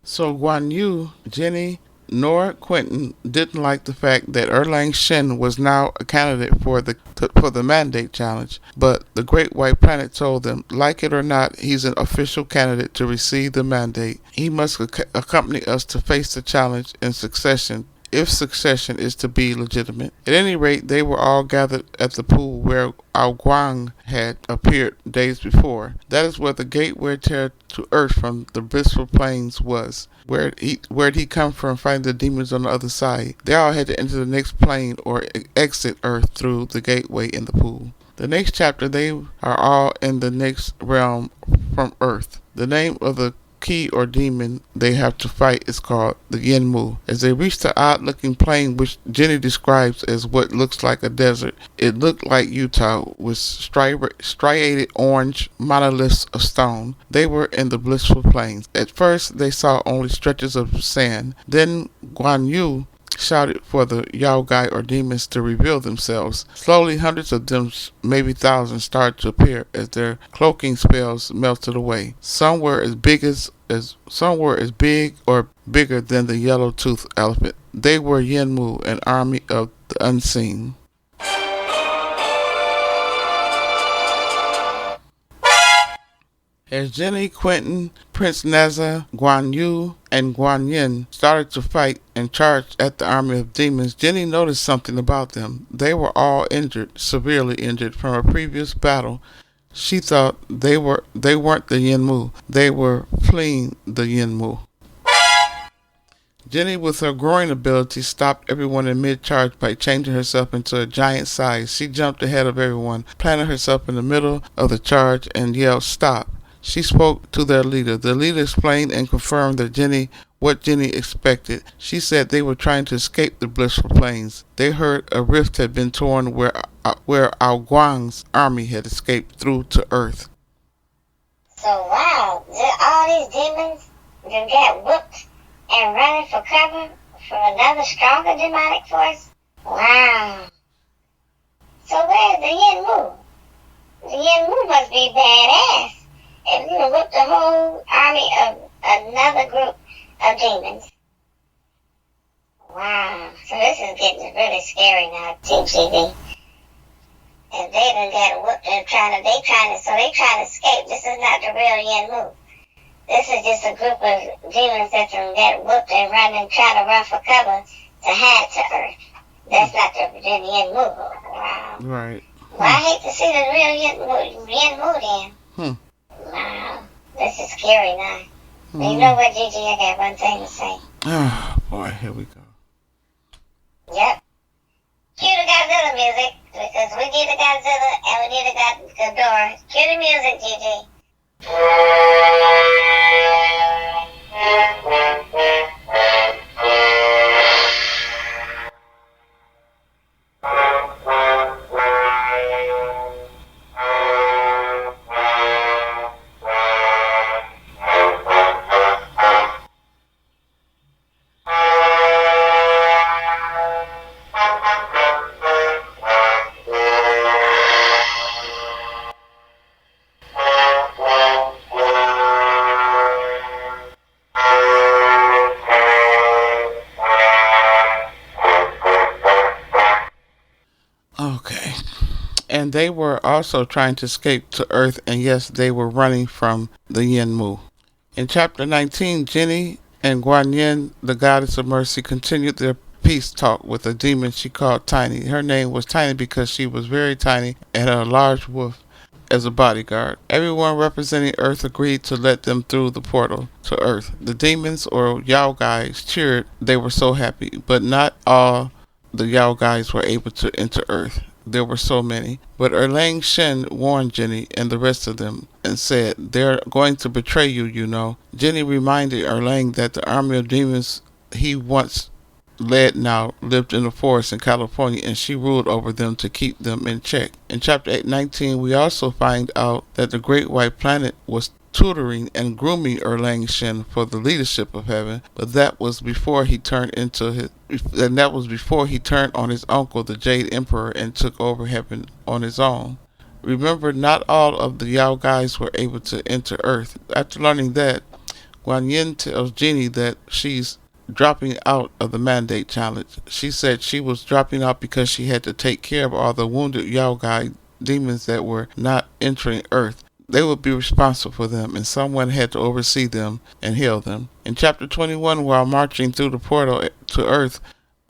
So Guan Yu, Jenny, nor Quentin didn't like the fact that Erlang Shen was now a candidate for the mandate challenge, but the Great White Planet told them, like it or not, he's an official candidate to receive the mandate. He must accompany us to face the challenge in succession, if succession is to be legitimate. At any rate, they were all gathered at the pool where Ao Guang had appeared days before. That is where the gateway to Earth from the Blissful Planes was. Where'd he come from fighting the demons on the other side? They all had to enter the next plane or exit Earth through the gateway in the pool. The next chapter, they are all in the next realm from Earth. The name of the key or demon they have to fight is called the Yenmu. As they reach the odd-looking plain, which Jenny describes as what looks like a desert, it looked like Utah with striated orange monoliths of stone. They were in the Blissful Plains. At first, they saw only stretches of sand. Then Guan Yu shouted for the Yao Gai or demons to reveal themselves. Slowly, hundreds of them, maybe thousands, started to appear as their cloaking spells melted away. Some were as big or bigger than the yellow-toothed elephant. They were Yenmu, an army of the unseen. As Jenny, Quentin, Prince Naza, Guan Yu, and Guan Yin started to fight and charge at the army of demons, Jenny noticed something about them. They were all injured, severely injured from a previous battle. She thought they weren't the Yenmu. They were fleeing the Yenmu. Jenny, with her growing ability, stopped everyone in mid-charge by changing herself into a giant size. She jumped ahead of everyone, planted herself in the middle of the charge, and yelled, "Stop!" She spoke to their leader. The leader explained and confirmed what Jenny expected. She said they were trying to escape the Blissful Plains. They heard a rift had been torn where Ao Guang's army had escaped through to Earth. So wow, all these demons can get whooped and running for cover for another stronger demonic force? Wow. So where's the Yenmu? The Yenmu must be badass. If you whip the whole army of another group of demons. Wow. So this is getting really scary now, Team TV. And they done got whooped and they trying to escape. This is not the real Yenmu. This is just a group of demons that done got whooped and trying to run for cover to hide to Earth. That's not the real Yenmu. Wow. Right. Well, I hate to see the real Yenmu then. Wow, this is scary now. You know what, Gigi? I got one thing to say. Oh, boy, here we go. Yep. Cue the Godzilla music, because we need a Godzilla and we need a Ghidorah. Cue the music, Gigi. Okay. And they were also trying to escape to Earth, and yes, they were running from the Yenmu. In chapter 19, Genie and Guan Yin, the goddess of mercy, continued their peace talk with a demon she called Tiny. Her name was Tiny because she was very tiny and had a large wolf as a bodyguard. Everyone representing Earth agreed to let them through the portal to Earth. The demons, or Yao Guys, cheered. They were so happy, but not all the Yao Guys were able to enter Earth. There were so many. But Erlang Shen warned Jenny and the rest of them and said, "They're going to betray you, you know." Jenny reminded Erlang that the army of demons he once led now lived in the forest in California, and she ruled over them to keep them in check. In chapter 19, we also find out that the Great White Planet was tutoring and grooming Erlang Shen for the leadership of heaven, but that was before he turned on his uncle, the Jade Emperor, and took over heaven on his own. Remember, not all of the Yao guys were able to enter Earth. After learning that, Guan Yin tells Genie that she's dropping out of the mandate challenge. She said she was dropping out because she had to take care of all the wounded Yao guy demons that were not entering Earth. They would be responsible for them, and someone had to oversee them and heal them. In chapter 21, while marching through the portal to Earth,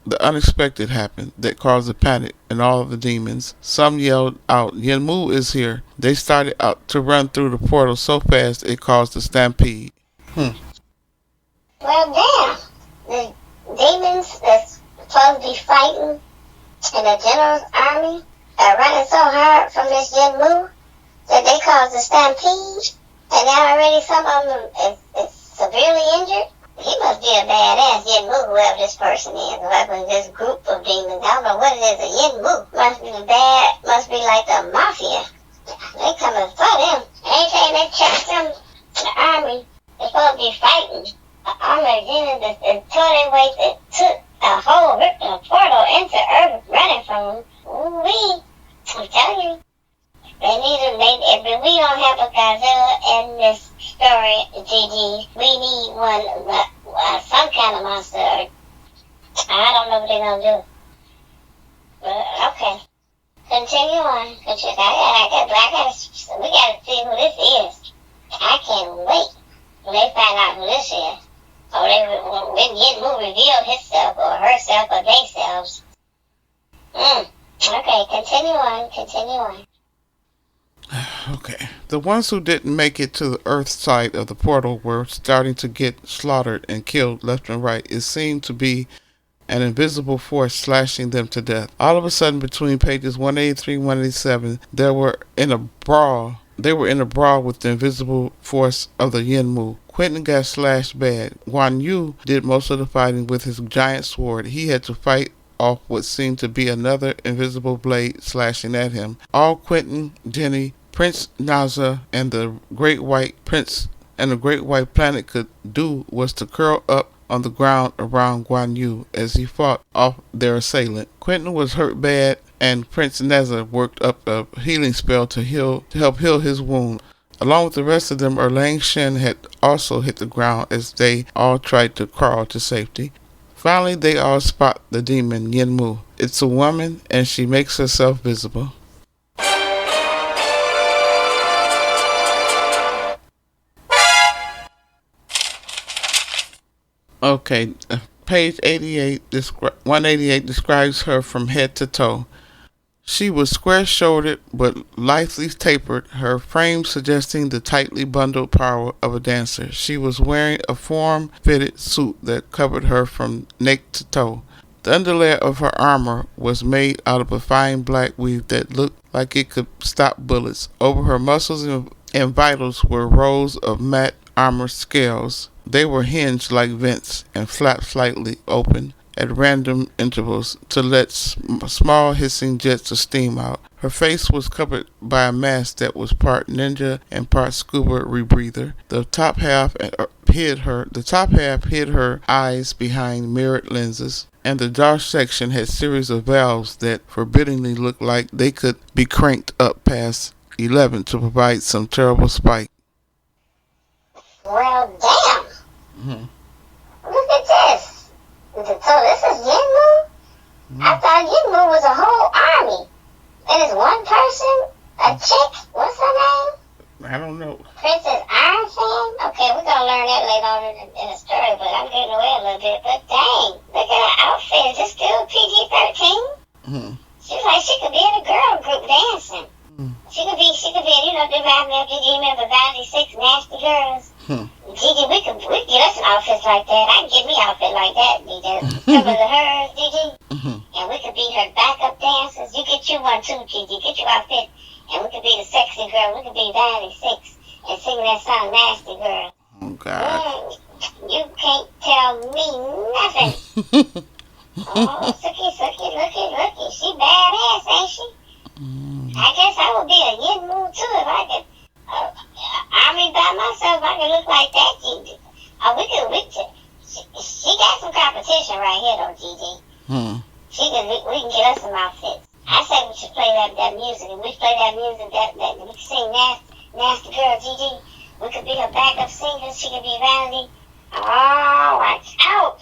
the unexpected happened that caused a panic in all of the demons. Some yelled out, "Yin Mu is here." They started out to run through the portal so fast it caused a stampede. Well, damn. The demons that's supposed to be fighting in the general's army are running so hard from this Yin Mu that they caused a stampede, and now already some of them is severely injured. He must be a badass Yin Mu, whoever this person is, whoever this group of demons. I don't know what it is, a Yin Mu. Must be like the mafia. They coming for them. Anytime they catch them, the army, they're supposed to be fighting. The army demons until they wait, it took a whole ripped a portal into Earth running from them. Ooh-wee. I'm telling you. If we don't have a Godzilla in this story, Gigi, we need one, some kind of monster. I don't know what they're gonna do. But, okay. Continue on. We gotta see who this is. I can't wait when they find out who this is. Or when Yin Mu revealed himself or herself or themselves. Okay, continue on. Okay. The ones who didn't make it to the Earth side of the portal were starting to get slaughtered and killed left and right. It seemed to be an invisible force slashing them to death. All of a sudden, between pages 183 and 187, they were in a brawl with the invisible force of the Yin Mu. Quentin got slashed bad. Guan Yu did most of the fighting with his giant sword. He had to fight off what seemed to be another invisible blade slashing at him. All Quentin, Genie, Prince Naza, and the Great White Planet could do was to curl up on the ground around Guan Yu as he fought off their assailant. Quentin was hurt bad, and Prince Naza worked up a healing spell to help heal his wound. Along with the rest of them, Erlang Shen had also hit the ground as they all tried to crawl to safety. Finally, they all spot the demon Yin Mu. It's a woman, and she makes herself visible. Okay, page 188 describes her from head to toe. She was square-shouldered but lithely tapered, her frame suggesting the tightly bundled power of a dancer. She was wearing a form-fitted suit that covered her from neck to toe. The underlayer of her armor was made out of a fine black weave that looked like it could stop bullets. Over her muscles and vitals were rows of matte armor scales. They were hinged like vents and flapped slightly open at random intervals to let small hissing jets of steam out. Her face was covered by a mask that was part ninja and part scuba rebreather. The top half hid her eyes behind mirrored lenses, and the jaw section had series of valves that forbiddingly looked like they could be cranked up past 11 to provide some terrible spike. Well, damn. Look at this. So this is Yin Mu? I thought Yin Mu was a whole army. And it's one person? A chick? What's her name? I don't know. Princess Iron Fan? Okay, we're going to learn that later on in the story, but I'm getting away a little bit. But dang, look at her outfit. Is it still PG-13? She's like she could be in a girl group dancing. She could be, the remind me of Gigi, remember Valley 6 Nasty Girls? Gigi, we could get us an outfit like that. I can get me an outfit like that, Gigi. Remember the hers, Gigi? And we could be her backup dancers. You get you one too, Gigi. Get your outfit. And we could be the sexy girl. We could be Valley 6 and sing that song, Nasty Girl. Oh, God. You can't tell me nothing. Oh, Suki, looky. She badass, ain't she? I guess I would be a Yin Mu too if I could army by myself. competition right here, though, Gigi. We can get us some outfits. I say we should play that music. If we play that music, that we can sing nasty girl, Gigi. We could be her backup singer. She could be Vanity. Oh, watch out!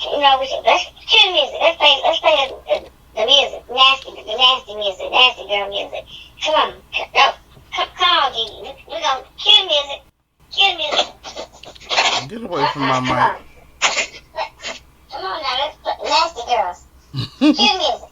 You know, let's cue the music. Let's play the music, the nasty music, nasty girl music. Come on, come on, Gigi. We're gonna cue the music. Cue the music. Get away from my mic. Come on now, let's play nasty girls. Cue the music.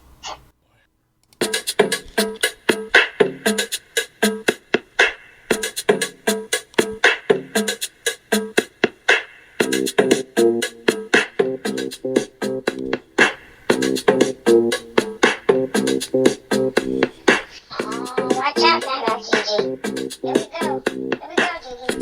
Watch out now, Gigi. Here we go. Gigi.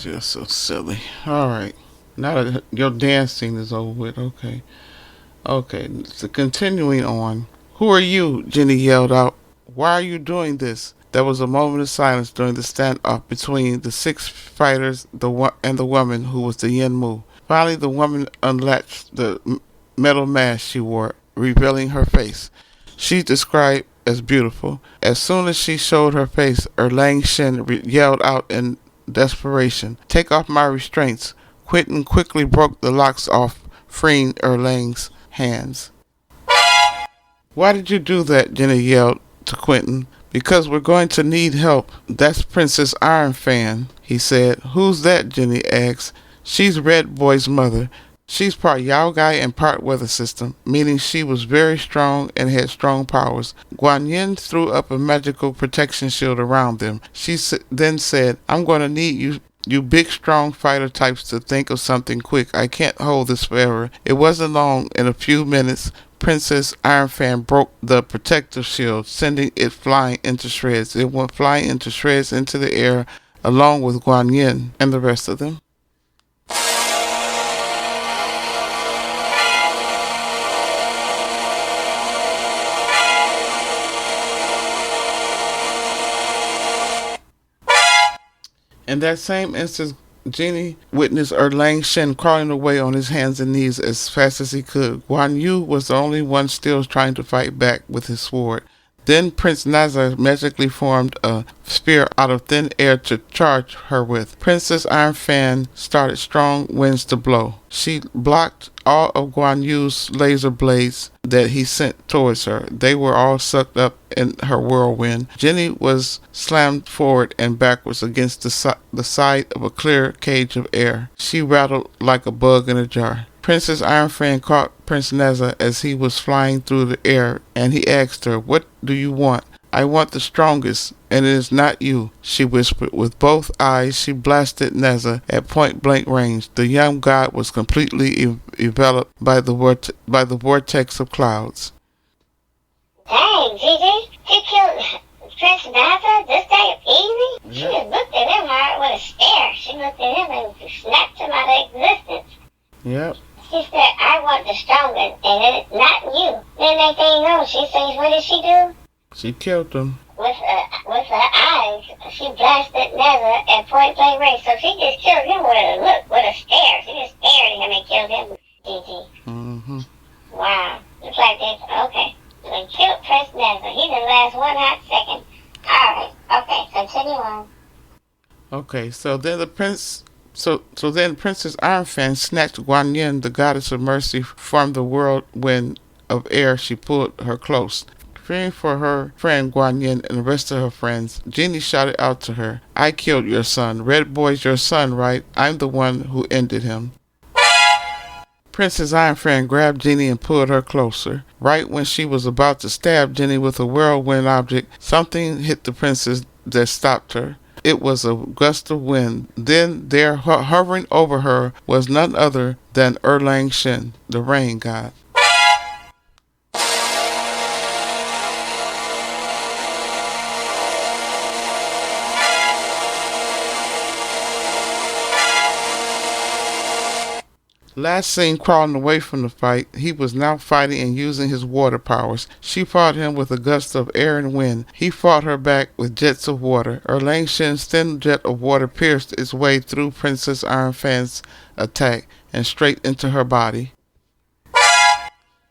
You're so silly. Alright. Now that your dancing is over with, okay. Okay, so continuing on. Who are you? Genie yelled out. Why are you doing this? There was a moment of silence during the standoff between the 6 fighters and the woman who was the Yin Mu. Finally, the woman unlatched the metal mask she wore, revealing her face. She's described as beautiful. As soon as she showed her face, Erlang Shen yelled out in desperation, "Take off my restraints." Quentin quickly broke the locks off, freeing Erlang's hands. Why did you do that? Jenny yelled to Quentin. Because we're going to need help. That's Princess Iron Fan, he said. Who's that? Jenny asked. She's Red Boy's mother. She's part Yao Guai and part weather system, meaning she was very strong and had strong powers. Guan Yin threw up a magical protection shield around them. She then said, I'm going to need you big strong fighter types to think of something quick. I can't hold this forever. It wasn't long. In a few minutes, Princess Ironfan broke the protective shield, sending it flying into shreds. It went flying into shreds into the air, along with Guan Yin and the rest of them. In that same instant, Genie witnessed Erlang Shen crawling away on his hands and knees as fast as he could. Guan Yu was the only one still trying to fight back with his sword. Then Prince Nazar magically formed a spear out of thin air to charge her with. Princess Iron Fan started strong winds to blow. She blocked all of Guan Yu's laser blades that he sent towards her. They were all sucked up in her whirlwind. Jenny was slammed forward and backwards against the side of a clear cage of air. She rattled like a bug in a jar. Princess Ironfan caught Prince Neza as he was flying through the air, and he asked her, "What do you want?" "I want the strongest, and it is not you," she whispered. With both eyes, she blasted Neza at point-blank range. The young god was completely enveloped by the vortex of clouds. Dang, Gigi, he killed Prince Neza this day easy? She just looked at him hard with a stare. She looked at him and snapped him out of existence. Yep. She said, "I want the strongest, and it's not you." Then next thing you know, she says, what did she do? She killed him. With her eyes, she blasted Neza at point blank range. So she just killed him with a look, with a stare. She just stared at him and killed him. Gigi. Mm-hmm. Wow. Looks like they, okay. So they killed Prince Neza. He didn't last one hot second. Alright. Okay, continue on. Okay, so then the prince... So then Princess Ironfan snatched Guan Yin, the goddess of mercy, from the whirlwind of air. She pulled her close. Fearing for her friend Guan Yin and the rest of her friends, Genie shouted out to her, "I killed your son. Red Boy's your son, right? I'm the one who ended him." Princess Ironfan grabbed Genie and pulled her closer. Right when she was about to stab Genie with a whirlwind object, something hit the princess that stopped her. It was a gust of wind. Then there, hovering over her, was none other than Erlang Shen, the rain god. Last seen crawling away from the fight, he was now fighting and using his water powers. She fought him with a gust of air and wind. He fought her back with jets of water. Erlang Shen's thin jet of water pierced its way through Princess Ironfan's attack and straight into her body.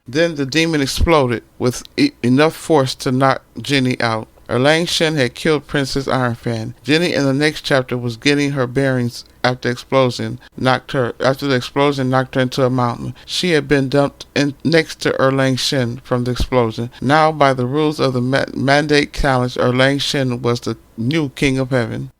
Then the demon exploded with enough force to knock Genie out. Erlang Shen had killed Princess Ironfan. Genie in the next chapter was getting her bearings after the explosion knocked her into a mountain. She had been dumped in next to Erlang Shen from the explosion. Now, by the rules of the mandate challenge, Erlang Shen was the new king of heaven.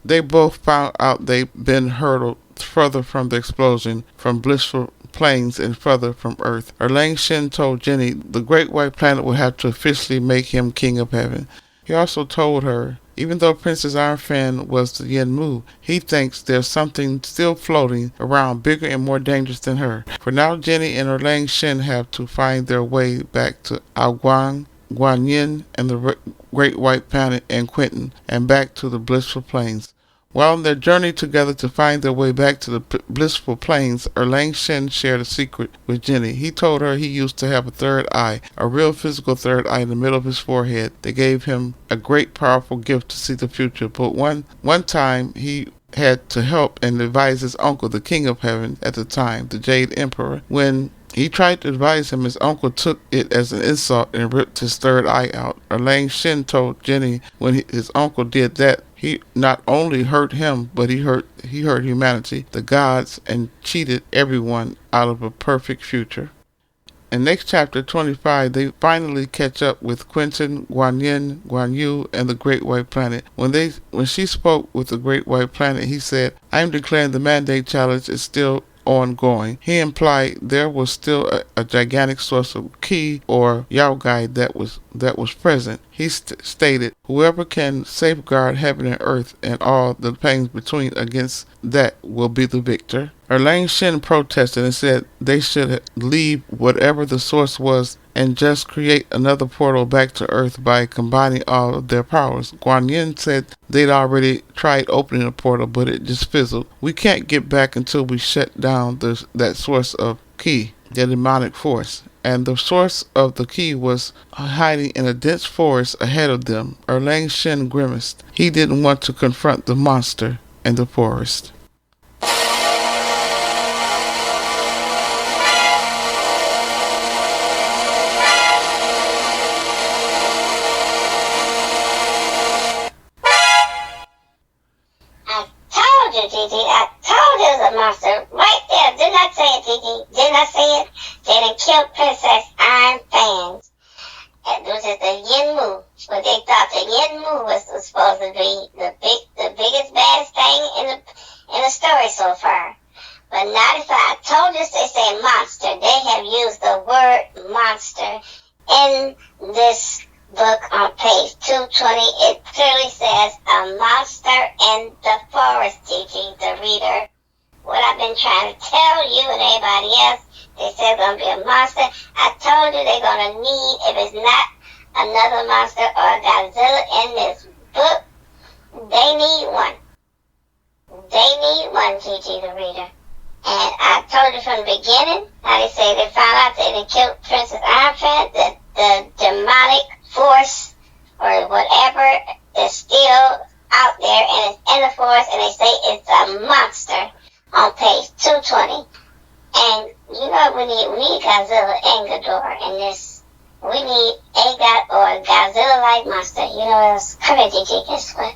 They both found out they'd been hurtled further from the explosion, from Blissful Planes and further from Earth. Erlang Shen told Genie the Great White Planet would have to officially make him king of heaven. He also told her, even though Princess Ironfan was the Yin Mu, he thinks there's something still floating around bigger and more dangerous than her. For now, Genie and Erlang Shen have to find their way back to Aoguang, Guanyin, and the Great White Planet, and Quentin, and back to the Blissful Planes. While on their journey together to find their way back to the Blissful Planes, Erlang Shen shared a secret with Genie. He told her he used to have a third eye, a real physical third eye in the middle of his forehead. They gave him a great powerful gift to see the future, but one time he had to help and advise his uncle, the King of Heaven at the time, the Jade Emperor. When he tried to advise him, his uncle took it as an insult and ripped his third eye out. Erlang Shen told Genie when his uncle did that, he not only hurt him, but he hurt humanity, the gods, and cheated everyone out of a perfect future. In next chapter 25, they finally catch up with Quentin, Guanyin, Guanyu, and the Great White Planet. When she spoke with the Great White Planet, he said, "I am declaring the mandate challenge is still ongoing." He implied there was still a gigantic source of ki or Yao guide that was present. He stated, "Whoever can safeguard heaven and earth and all the planes between against that will be the victor." Erlang Shen protested and said they should leave whatever the source was and just create another portal back to Earth by combining all of their powers. Guanyin said they'd already tried opening a portal, but it just fizzled. "We can't get back until we shut down that source of ki, the demonic force." And the source of the ki was hiding in a dense forest ahead of them. Erlang Shen grimaced. He didn't want to confront the monster in the forest. Gigi, I told you it was a monster. Right there. Didn't I say it, Gigi? Didn't I say it? They done killed Princess Ironfan. Which is the Yin Mu. But they thought the Yin Mu was supposed to be the biggest, baddest thing in the story so far. But not if I told you they say monster. They have used the word monster in this book on page 220. It clearly says a monster in the forest, Gigi, the reader. What I've been trying to tell you and everybody else, they said it's going to be a monster. I told you they're going to need, if it's not another monster or a Godzilla in this book, they need one. They need one, Gigi, the reader. And I told you from the beginning how they say they found out they had killed Princess Ironfan, the demonic force or whatever is still out there and it's in the forest, and they say it's a monster on page 220. And you know we need Godzilla and Ghidorah in this. We need a Godzilla-like monster. You know what else? Come here, Gigi. Guess what?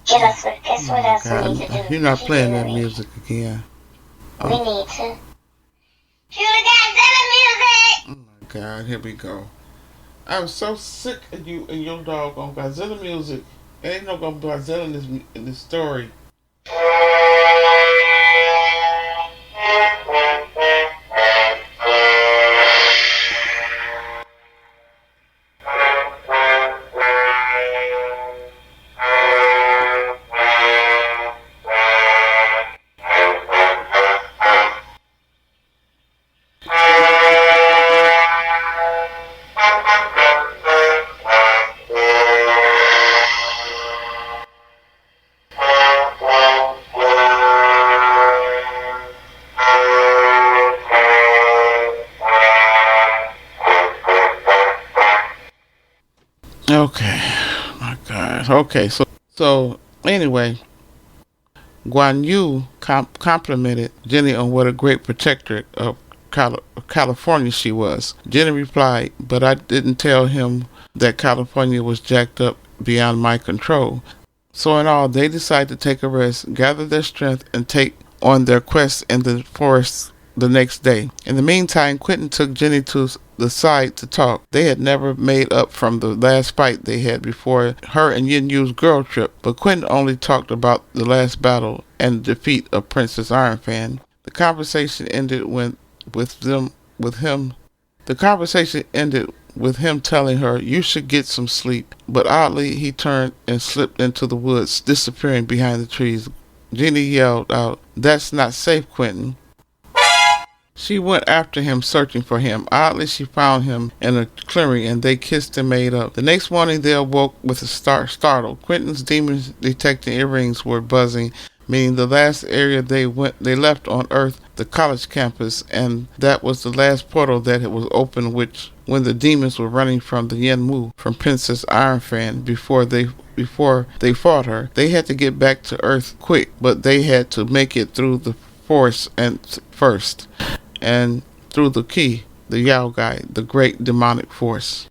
Guess what else we need to do? You're not playing that music again. We need to. Cue the Godzilla music! Oh my God, here we go. I'm so sick of you and your dog on Godzilla music. There ain't no Godzilla in this story. Okay, so anyway, Guan Yu complimented Jenny on what a great protector of California she was. Jenny replied, "But I didn't tell him that California was jacked up beyond my control." So in all, they decided to take a rest, gather their strength, and take on their quest in the forest the next day. In the meantime, Quentin took Jenny to the side to talk. They had never made up from the last fight they had before her and Yin Yu's girl trip, but Quentin only talked about the last battle and the defeat of Princess Ironfan. The conversation ended with him. The conversation ended with him telling her, "You should get some sleep." But oddly, he turned and slipped into the woods, disappearing behind the trees. Genie yelled out, "That's not safe, Quentin." She went after him, searching for him. Oddly, she found him in a clearing, and they kissed and made up. The next morning, they awoke with a startle. Quentin's demon detecting earrings were buzzing, meaning the last area they left on Earth, the college campus, and that was the last portal that it was open, which when the demons were running from the Yenmu, from Princess Ironfan, before they fought her. They had to get back to Earth quick, but they had to make it through the forest first, and through the key, the Yao Guy, the great demonic force.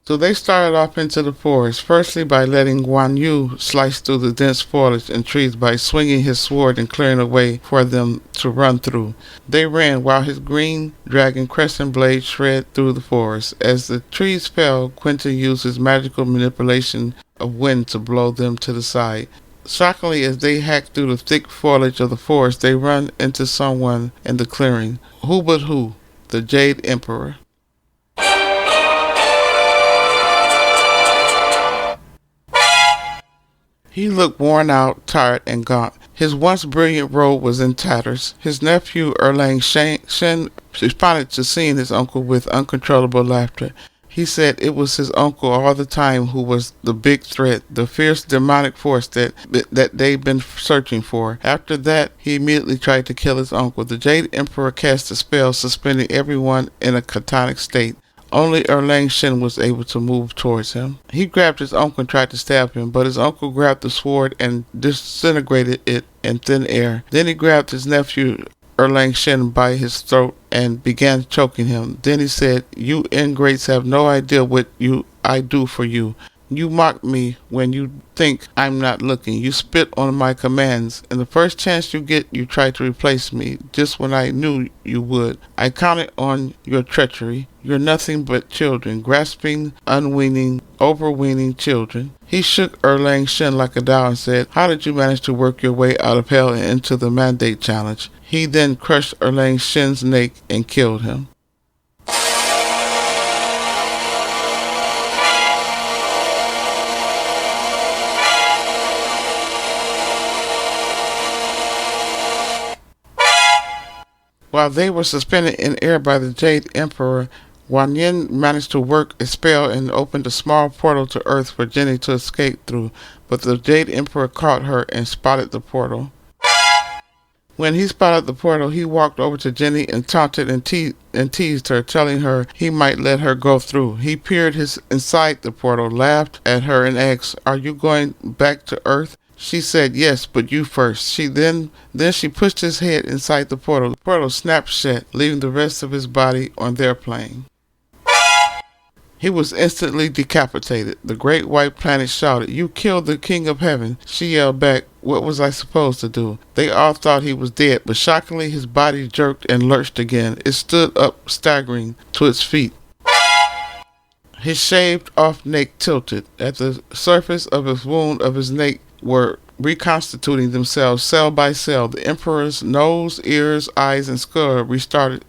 So they started off into the forest, firstly by letting Guan Yu slice through the dense foliage and trees by swinging his sword and clearing a way for them to run through. They ran while his green dragon crescent blade shred through the forest. As the trees fell, Quentin used his magical manipulation of wind to blow them to the side. Shockingly, as they hacked through the thick foliage of the forest, they run into someone in the clearing. Who but who? The Jade Emperor. He looked worn out, tired, and gaunt. His once brilliant robe was in tatters. His nephew Erlang Shen responded to seeing his uncle with uncontrollable laughter. He said it was his uncle all the time who was the big threat, the fierce demonic force that they'd been searching for. After that, he immediately tried to kill his uncle. The Jade Emperor cast a spell suspending everyone in a catatonic state. Only Erlang Shen was able to move towards him. He grabbed his uncle and tried to stab him, but his uncle grabbed the sword and disintegrated it in thin air. Then he grabbed his nephew Erlang Shen by his throat and began choking him. Then he said, "You ingrates have no idea what I do for you. You mock me when you think I'm not looking. You spit on my commands. And the first chance you get, you try to replace me, just when I knew you would. I counted on your treachery. You're nothing but children, grasping, unweaning, overweening children." He shook Erlang Shen like a doll and said, "How did you manage to work your way out of hell and into the mandate challenge?" He then crushed Erlang Shen's neck and killed him. While they were suspended in air by the Jade Emperor, Wan Yin managed to work a spell and opened a small portal to Earth for Genie to escape through, but the Jade Emperor caught her and spotted the portal. When he spotted the portal, he walked over to Genie and taunted and teased her, telling her he might let her go through. He peered inside the portal, laughed at her, and asked, "Are you going back to Earth?" She said, "Yes, but you first." Then she pushed his head inside the portal. The portal snapped shut, leaving the rest of his body on their plane. He was instantly decapitated. The great white planet shouted, "You killed the King of Heaven." She yelled back, "What was I supposed to do?" They all thought he was dead, but shockingly his body jerked and lurched again. It stood up, staggering to its feet. His shaved off neck tilted. At the surface of his wound of his neck were reconstituting themselves cell by cell. The Emperor's nose, ears, eyes, and skull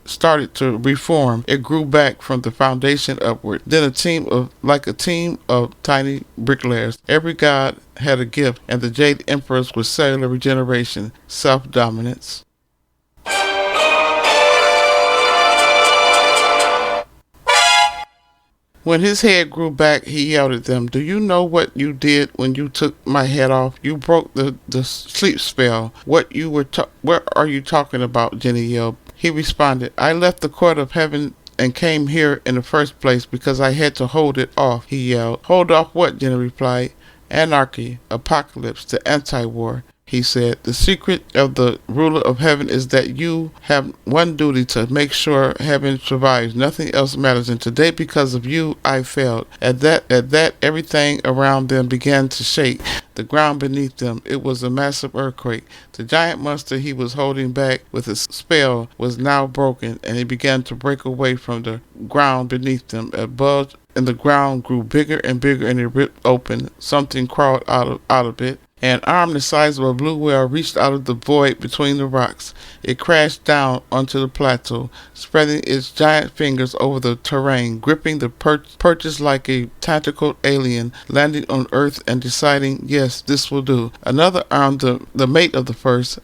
started to reform. It grew back from the foundation upward. Then a team of tiny bricklayers. Every god had a gift, and the Jade Emperors was cellular regeneration, self-dominance. When his head grew back, he yelled at them, "Do you know what you did when you took my head off? You broke the sleep spell. What are you talking about?" Genie yelled. He responded, "I left the court of heaven and came here in the first place because I had to hold it off, he yelled. Hold off what? Jenny replied. Anarchy, apocalypse, the anti-war. He said, the secret of the ruler of heaven is that you have one duty to make sure heaven survives. Nothing else matters. And today, because of you, I failed. At that, everything around them began to shake. The ground beneath them. It was a massive earthquake. The giant monster he was holding back with his spell was now broken, and he began to break away from the ground beneath them. A bulge in the ground grew bigger and bigger, and it ripped open. Something crawled out of it. An arm the size of a blue whale reached out of the void between the rocks. It crashed down onto the plateau, spreading its giant fingers over the terrain, gripping the perches like a tentacled alien, landing on Earth and deciding, yes, this will do. Another arm, the mate of the first,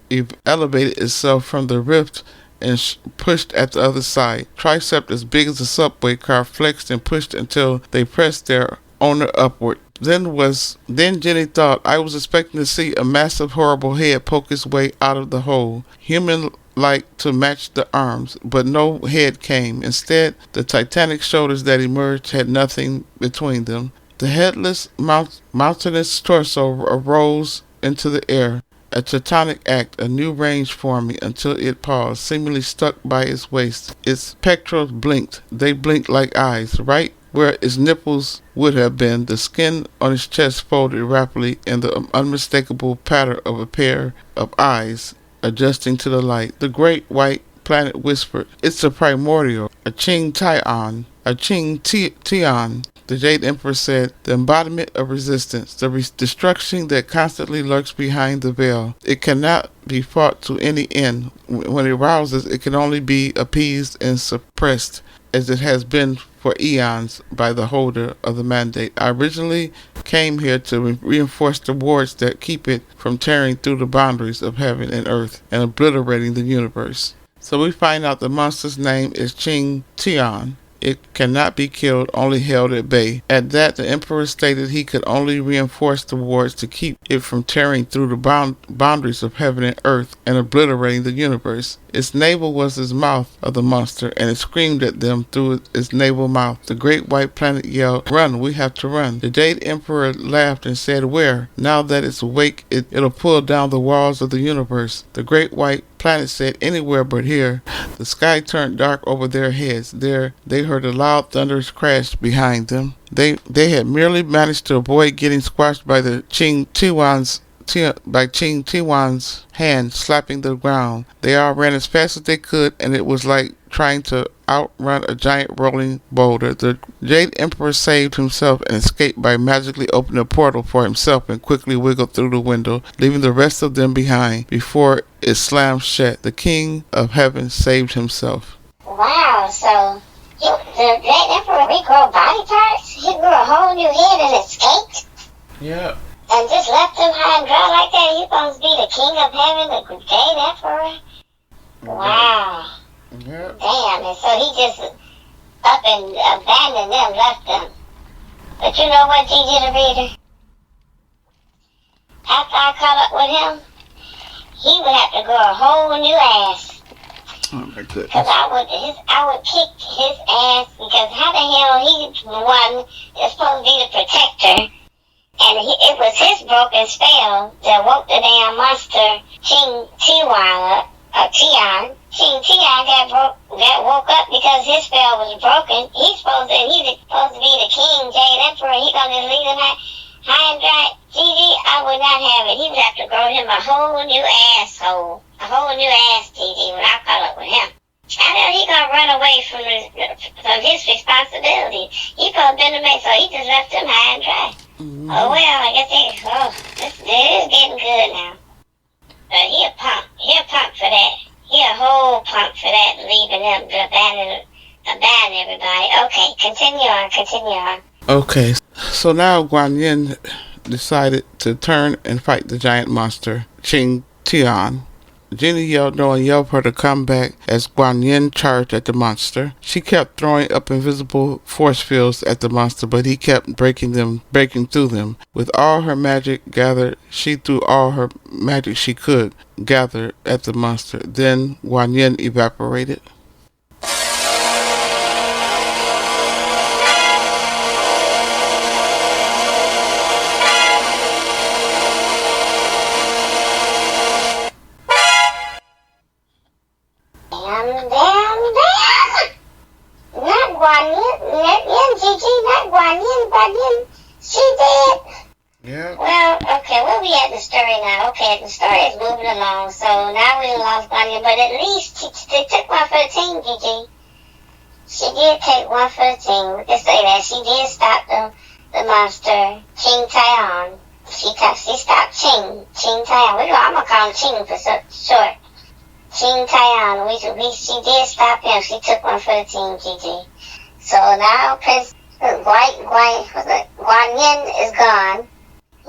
elevated itself from the rift and pushed at the other side. Triceps as big as a subway car flexed and pushed until they pressed their owner upward. Then Jenny thought, I was expecting to see a massive, horrible head poke its way out of the hole, human-like to match the arms, but no head came. Instead, the titanic shoulders that emerged had nothing between them. The headless, mountainous torso arose into the air, a tectonic act, a new range forming until it paused, seemingly stuck by its waist. Its pectorals blinked. They blinked like eyes, right where its nipples would have been. The skin on its chest folded rapidly in the unmistakable pattern of a pair of eyes adjusting to the light. The great white planet whispered, it's a primordial, a Ching Tian, a Ching Tian. The Jade Emperor said, the embodiment of resistance, the destruction that constantly lurks behind the veil. It cannot be fought to any end. When it rouses, it can only be appeased and suppressed, as it has been for eons by the holder of the mandate. I originally came here to reinforce the wards that keep it from tearing through the boundaries of heaven and earth and obliterating the universe. So we find out the monster's name is Ching Tian. It cannot be killed, only held at bay. At that, the Emperor stated he could only reinforce the wards to keep it from tearing through the boundaries of heaven and earth and obliterating the universe. Its navel was the mouth of the monster, and it screamed at them through its navel mouth. The great white planet yelled, run, we have to run. The Jade Emperor laughed and said, where? Now that it's awake, it'll pull down the walls of the universe. The great white planet said, anywhere but here. The sky turned dark over their heads. There, they heard a loud thunderous crash behind them. They had merely managed to avoid getting squashed by the Ching Tiwan's hand slapping the ground. They all ran as fast as they could, and it was like trying to outrun a giant rolling boulder. The Jade Emperor saved himself and escaped by magically opening a portal for himself and quickly wiggled through the window, leaving the rest of them behind before it slammed shut. The King of Heaven saved himself. Wow, so the Jade Emperor regrow body parts? He grew a whole new head and escaped? Yeah. And just left him high and dry like that? He's supposed to be the King of Heaven, the Jade Emperor? Wow. Yep. Damn, and so he just up and abandoned them, left them. But you know what, Gigi the Reader? After I caught up with him, he would have to grow a whole new ass. Oh my goodness. Because I would kick his ass, because how the hell he's the one that's supposed to be the protector, and it was his broken spell that woke the damn monster Ching Tian up. Ching Tian got woke up because his spell was broken. He's supposed to be the king, Jade Emperor. He gonna just leave him high and dry. Gigi, I would not have it. He would have to grow him a whole new asshole, a whole new ass, Gigi. When I caught up with him, I know he gonna run away from his responsibility. He supposed to been the man, so he just left him high and dry. Mm-hmm. Oh well, I guess this is getting good now. But he a punk for that. He a whole punk for that, leaving them to abandon everybody. Okay, continue on. Okay, so now Guan Yin decided to turn and fight the giant monster, Ching Tian. Genie yelled no and yelled for her to come back as Guan Yin charged at the monster. She kept throwing up invisible force fields at the monster, but he kept breaking through them. With all her magic gathered, she threw all her magic she could gather at the monster. Then Guan Yin evaporated. Yeah. Well, okay, where we at in the story now? Okay, the story is moving along, so now we lost Bonnie, but at least they took one for the team, Gigi. She did take one for the team. We can say that. She did stop the monster, Ching Taiyan. She stopped Ching Taiyan. I'm going to call him Ching for short. Ching Taiyan. She did stop him. She took one for the team, Gigi. So now Prince Guan Yin is gone.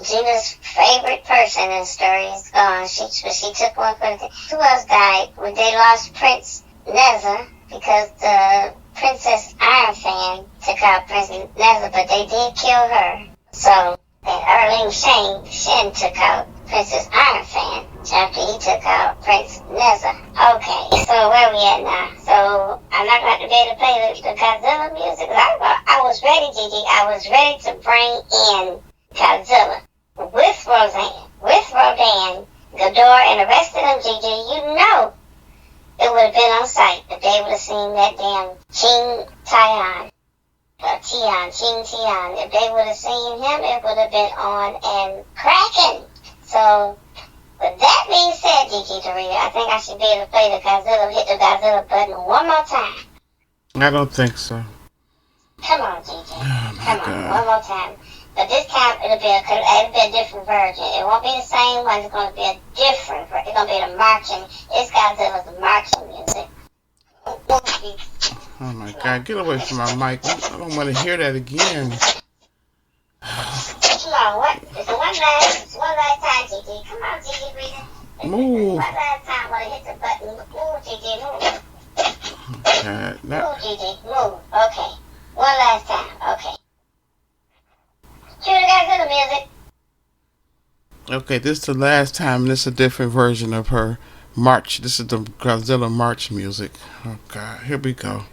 Gina's favorite person in the story is gone. She took one for the team. Who else died? When they lost Prince Neza because the Princess Iron Fan took out Princess Neza, but they did kill her. So, and Erling Shen took out Princess Iron Fan after he took out Prince Neza. Okay, so where we at now? So, I'm not going to be able to play the Godzilla music. I was ready, Gigi. I was ready to bring in Godzilla with Rodan, Gador, and the rest of them, Gigi. You know it would have been on site if they would have seen that damn Ching Tian. If they would have seen him, it would have been on and cracking. So, with that being said, Gigi Dorita, I think I should be able to play the Godzilla, hit the Godzilla button one more time. I don't think so. Come on, Gigi. Oh, Come on, one more time. But this time it'll be a different version. It won't be the same one. It's going to be a different version. It's going to be the marching. It's Godzilla's marching music. Oh my God! Get away from my mic. I don't want to hear that again. Come on, what? It's one last time, Gigi. Come on, Gigi, Rita. Move. One last time when I hit the button. Move, Gigi, move. God, Move, Gigi, move. Okay. One last time. Okay. Cue the Godzilla music. Okay, this is the last time. This is a different version of her march. This is the Godzilla march music. Oh God, here we go.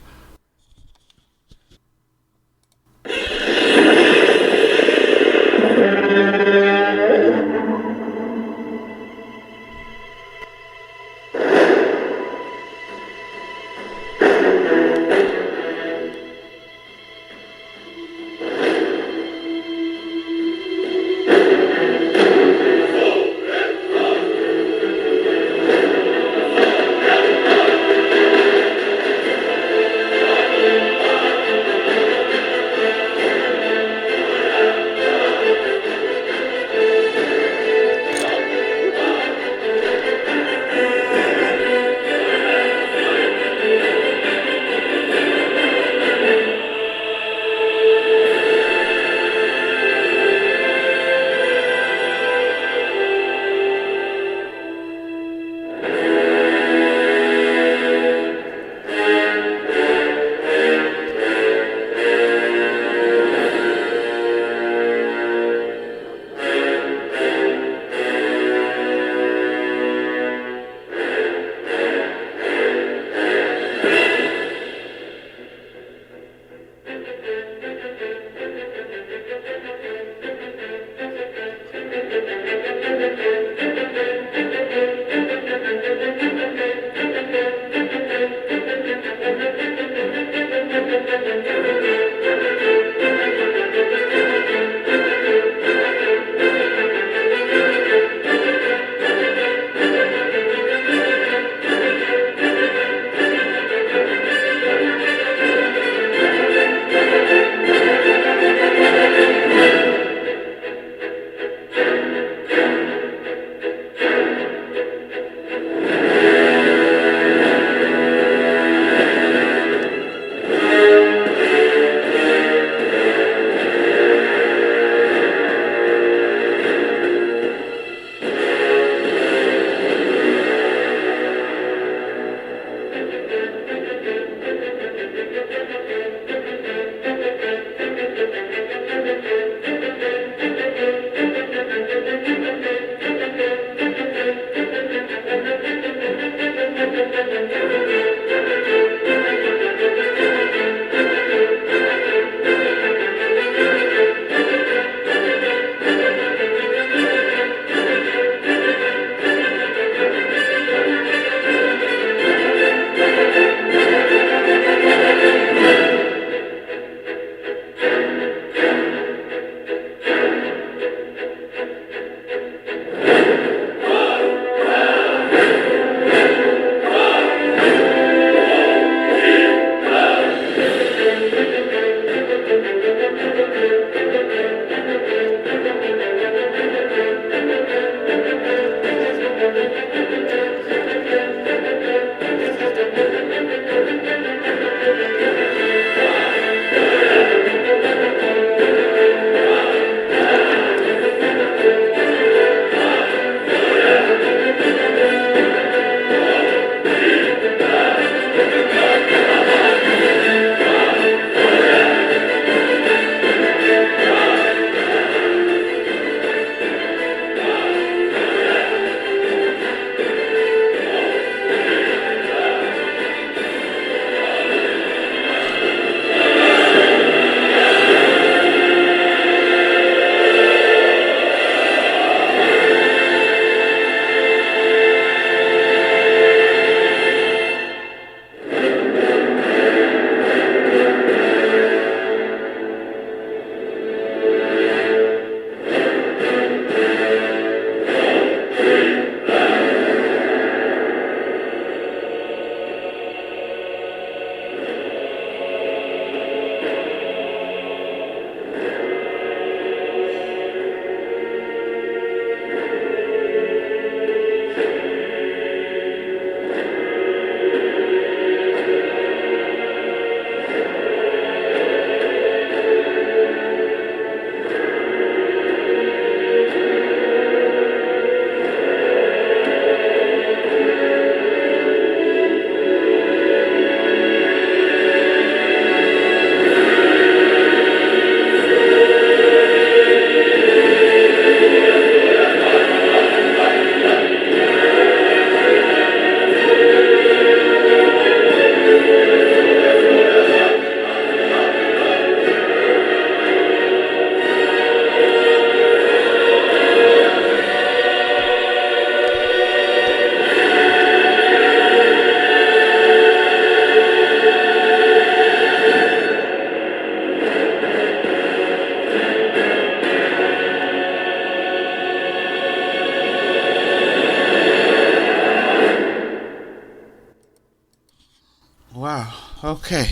Okay,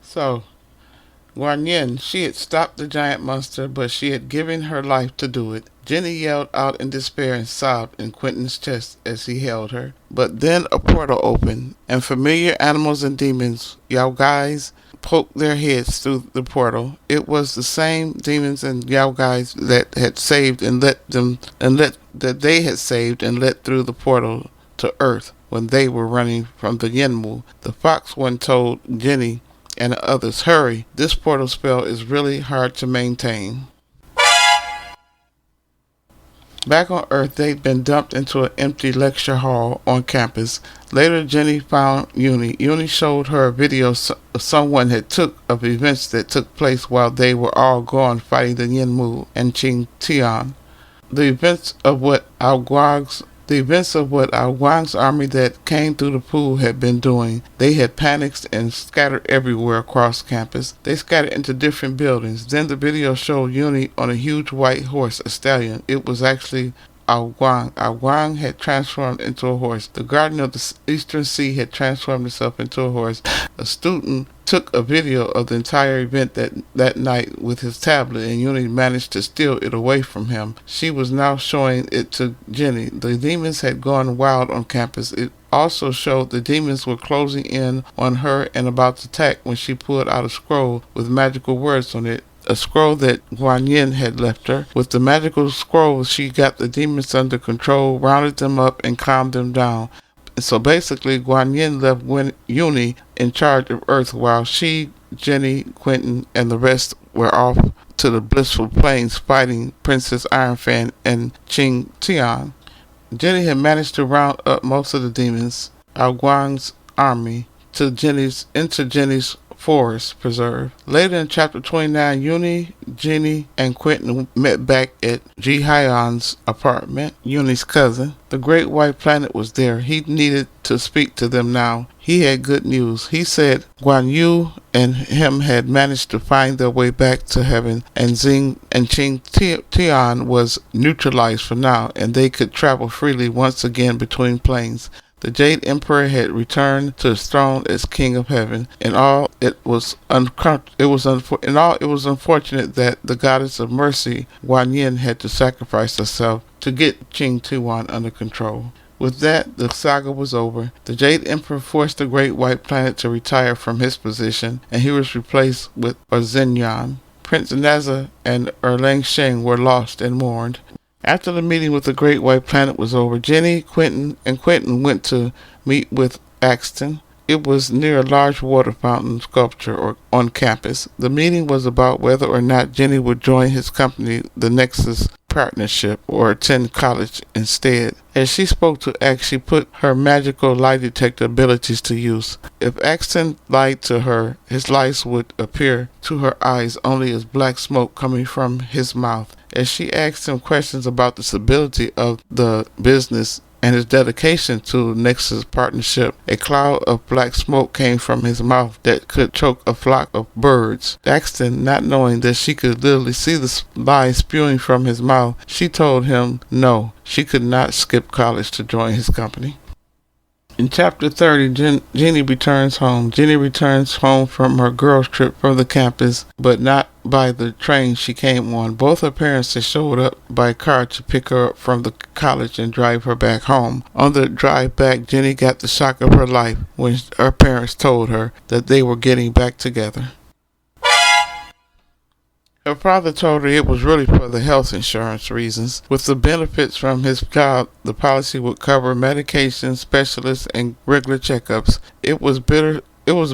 so Guan Yin, she had stopped the giant monster, but she had given her life to do it. Jenny yelled out in despair and sobbed in Quentin's chest as he held her. But then a portal opened, and familiar animals and demons, Yao Guys, poked their heads through the portal. It was the same demons and Yao Guys that had saved and that they had saved and let through the portal to Earth when they were running from the Yenmu. The fox one told Jenny and the others, "Hurry, this portal spell is really hard to maintain." Back on Earth, they'd been dumped into an empty lecture hall on campus. Later, Jenny found Uni. Uni showed her a video someone had took of events that took place while they were all gone fighting the Yenmu and Qing Tian. The events of what Ao Guang's army that came through the pool had been doing. They had panicked and scattered everywhere across campus. They scattered into different buildings. Then the video showed Uni on a huge white horse, a stallion. It was actually Ao Guang. Ao Guang had transformed into a horse. The Guardian of the Eastern Sea had transformed itself into a horse. A student took a video of the entire event that night with his tablet, and Uni managed to steal it away from him. She was now showing it to Jenny. The demons had gone wild on campus. It also showed the demons were closing in on her and about to attack when she pulled out a scroll with magical words on it. A scroll that Guan Yin had left her. With the magical scroll, she got the demons under control, rounded them up, and calmed them down. So basically, Guan Yin left Uni in charge of Earth while she, Jenny, Quentin, and the rest were off to the Blissful Planes fighting Princess Ironfan and Qing Tian. Jenny had managed to round up most of the demons, Ao Guang's army, into Jenny's forest preserve. Later in chapter 29, Uni, Genie, and Quentin met back at Ji Hyan's apartment, Uni's cousin. The great white planet was there. He needed to speak to them now. He had good news. He said Guan Yu and him had managed to find their way back to heaven, and Qing Tian was neutralized for now, and they could travel freely once again between planes. The Jade Emperor had returned to his throne as King of Heaven. It was unfortunate that the Goddess of Mercy, Guan Yin, had to sacrifice herself to get Qing Tian under control. With that, the saga was over. The Jade Emperor forced the Great White Planet to retire from his position, and he was replaced with Zinyan. Prince Naza and Erlang Sheng were lost and mourned. After the meeting with the Great White Planet was over, Jenny, Quentin went to meet with Axton. It was near a large water fountain sculpture on campus. The meeting was about whether or not Jenny would join his company, the Nexus Partnership, or attend college instead. As she spoke to Ax, she put her magical lie detector abilities to use. If Axton lied to her, his lies would appear to her eyes only as black smoke coming from his mouth. As she asked him questions about the stability of the business and his dedication to Nexus Partnership, a cloud of black smoke came from his mouth that could choke a flock of birds. Axton, not knowing that she could literally see the lies spewing from his mouth, she told him no, she could not skip college to join his company. In chapter 30, Genie returns home. Genie returns home from her girls' trip from the campus, but not by the train she came on. Both her parents had showed up by car to pick her up from the college and drive her back home. On the drive back, Genie got the shock of her life when her parents told her that they were getting back together. Her father told her it was really for the health insurance reasons. With the benefits from his job, the policy would cover medication, specialists, and regular checkups. It was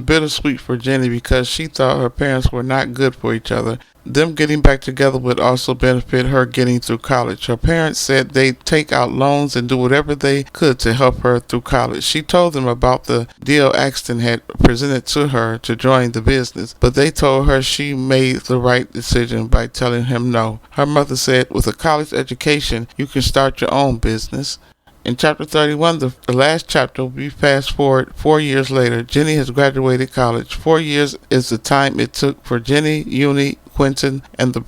bittersweet for Jenny because she thought her parents were not good for each other. Them getting back together would also benefit her getting through college. Her parents said they'd take out loans and do whatever they could to help her through college. She told them about the deal Axton had presented to her to join the business, but they told her she made the right decision by telling him no. Her mother said, with a college education, you can start your own business. In chapter 31, the last chapter, we fast forward 4 years later. Jenny has graduated college. 4 years is the time it took for Jenny, Uni, Quentin, and the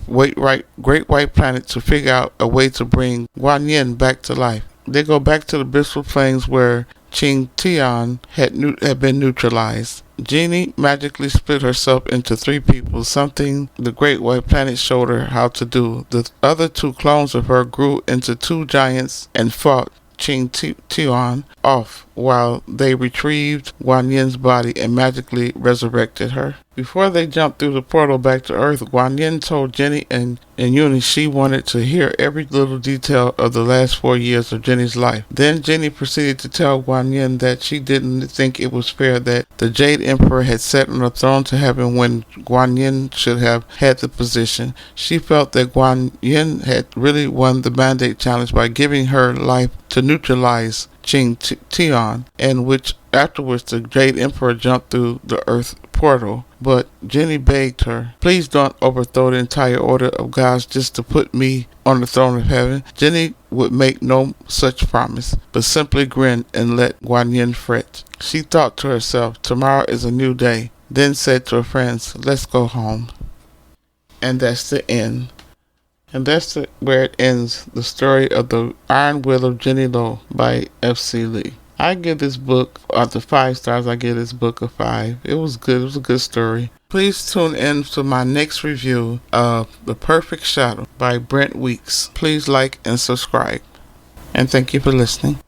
Great White Planet to figure out a way to bring Guan Yin back to life. They go back to the Blissful Planes where Qing Tian had been neutralized. Genie magically split herself into three people, something the Great White Planet showed her how to do. The other two clones of her grew into two giants and fought Ching Tion off while they retrieved Guan Yin's body and magically resurrected her. Before they jumped through the portal back to Earth, Guan Yin told Jenny and Uni she wanted to hear every little detail of the last 4 years of Jenny's life. Then Jenny proceeded to tell Guan Yin that she didn't think it was fair that the Jade Emperor had sat on the throne to heaven when Guan Yin should have had the position. She felt that Guan Yin had really won the mandate challenge by giving her life to neutralize Ching Tion, and which afterwards the Jade Emperor jumped through the Earth portal. But Jenny begged her, please don't overthrow the entire order of gods just to put me on the throne of heaven. Jenny would make no such promise, but simply grin and let Guan Yin fret. She thought to herself, tomorrow is a new day, then said to her friends, let's go home. And that's the end. And that's where it ends, the story of the Iron Will of Jenny Lo by F.C. Lee. I give this book, out of 5 stars, I give this book a 5. It was good. It was a good story. Please tune in to my next review of The Perfect Shadow by Brent Weeks. Please like and subscribe. And thank you for listening.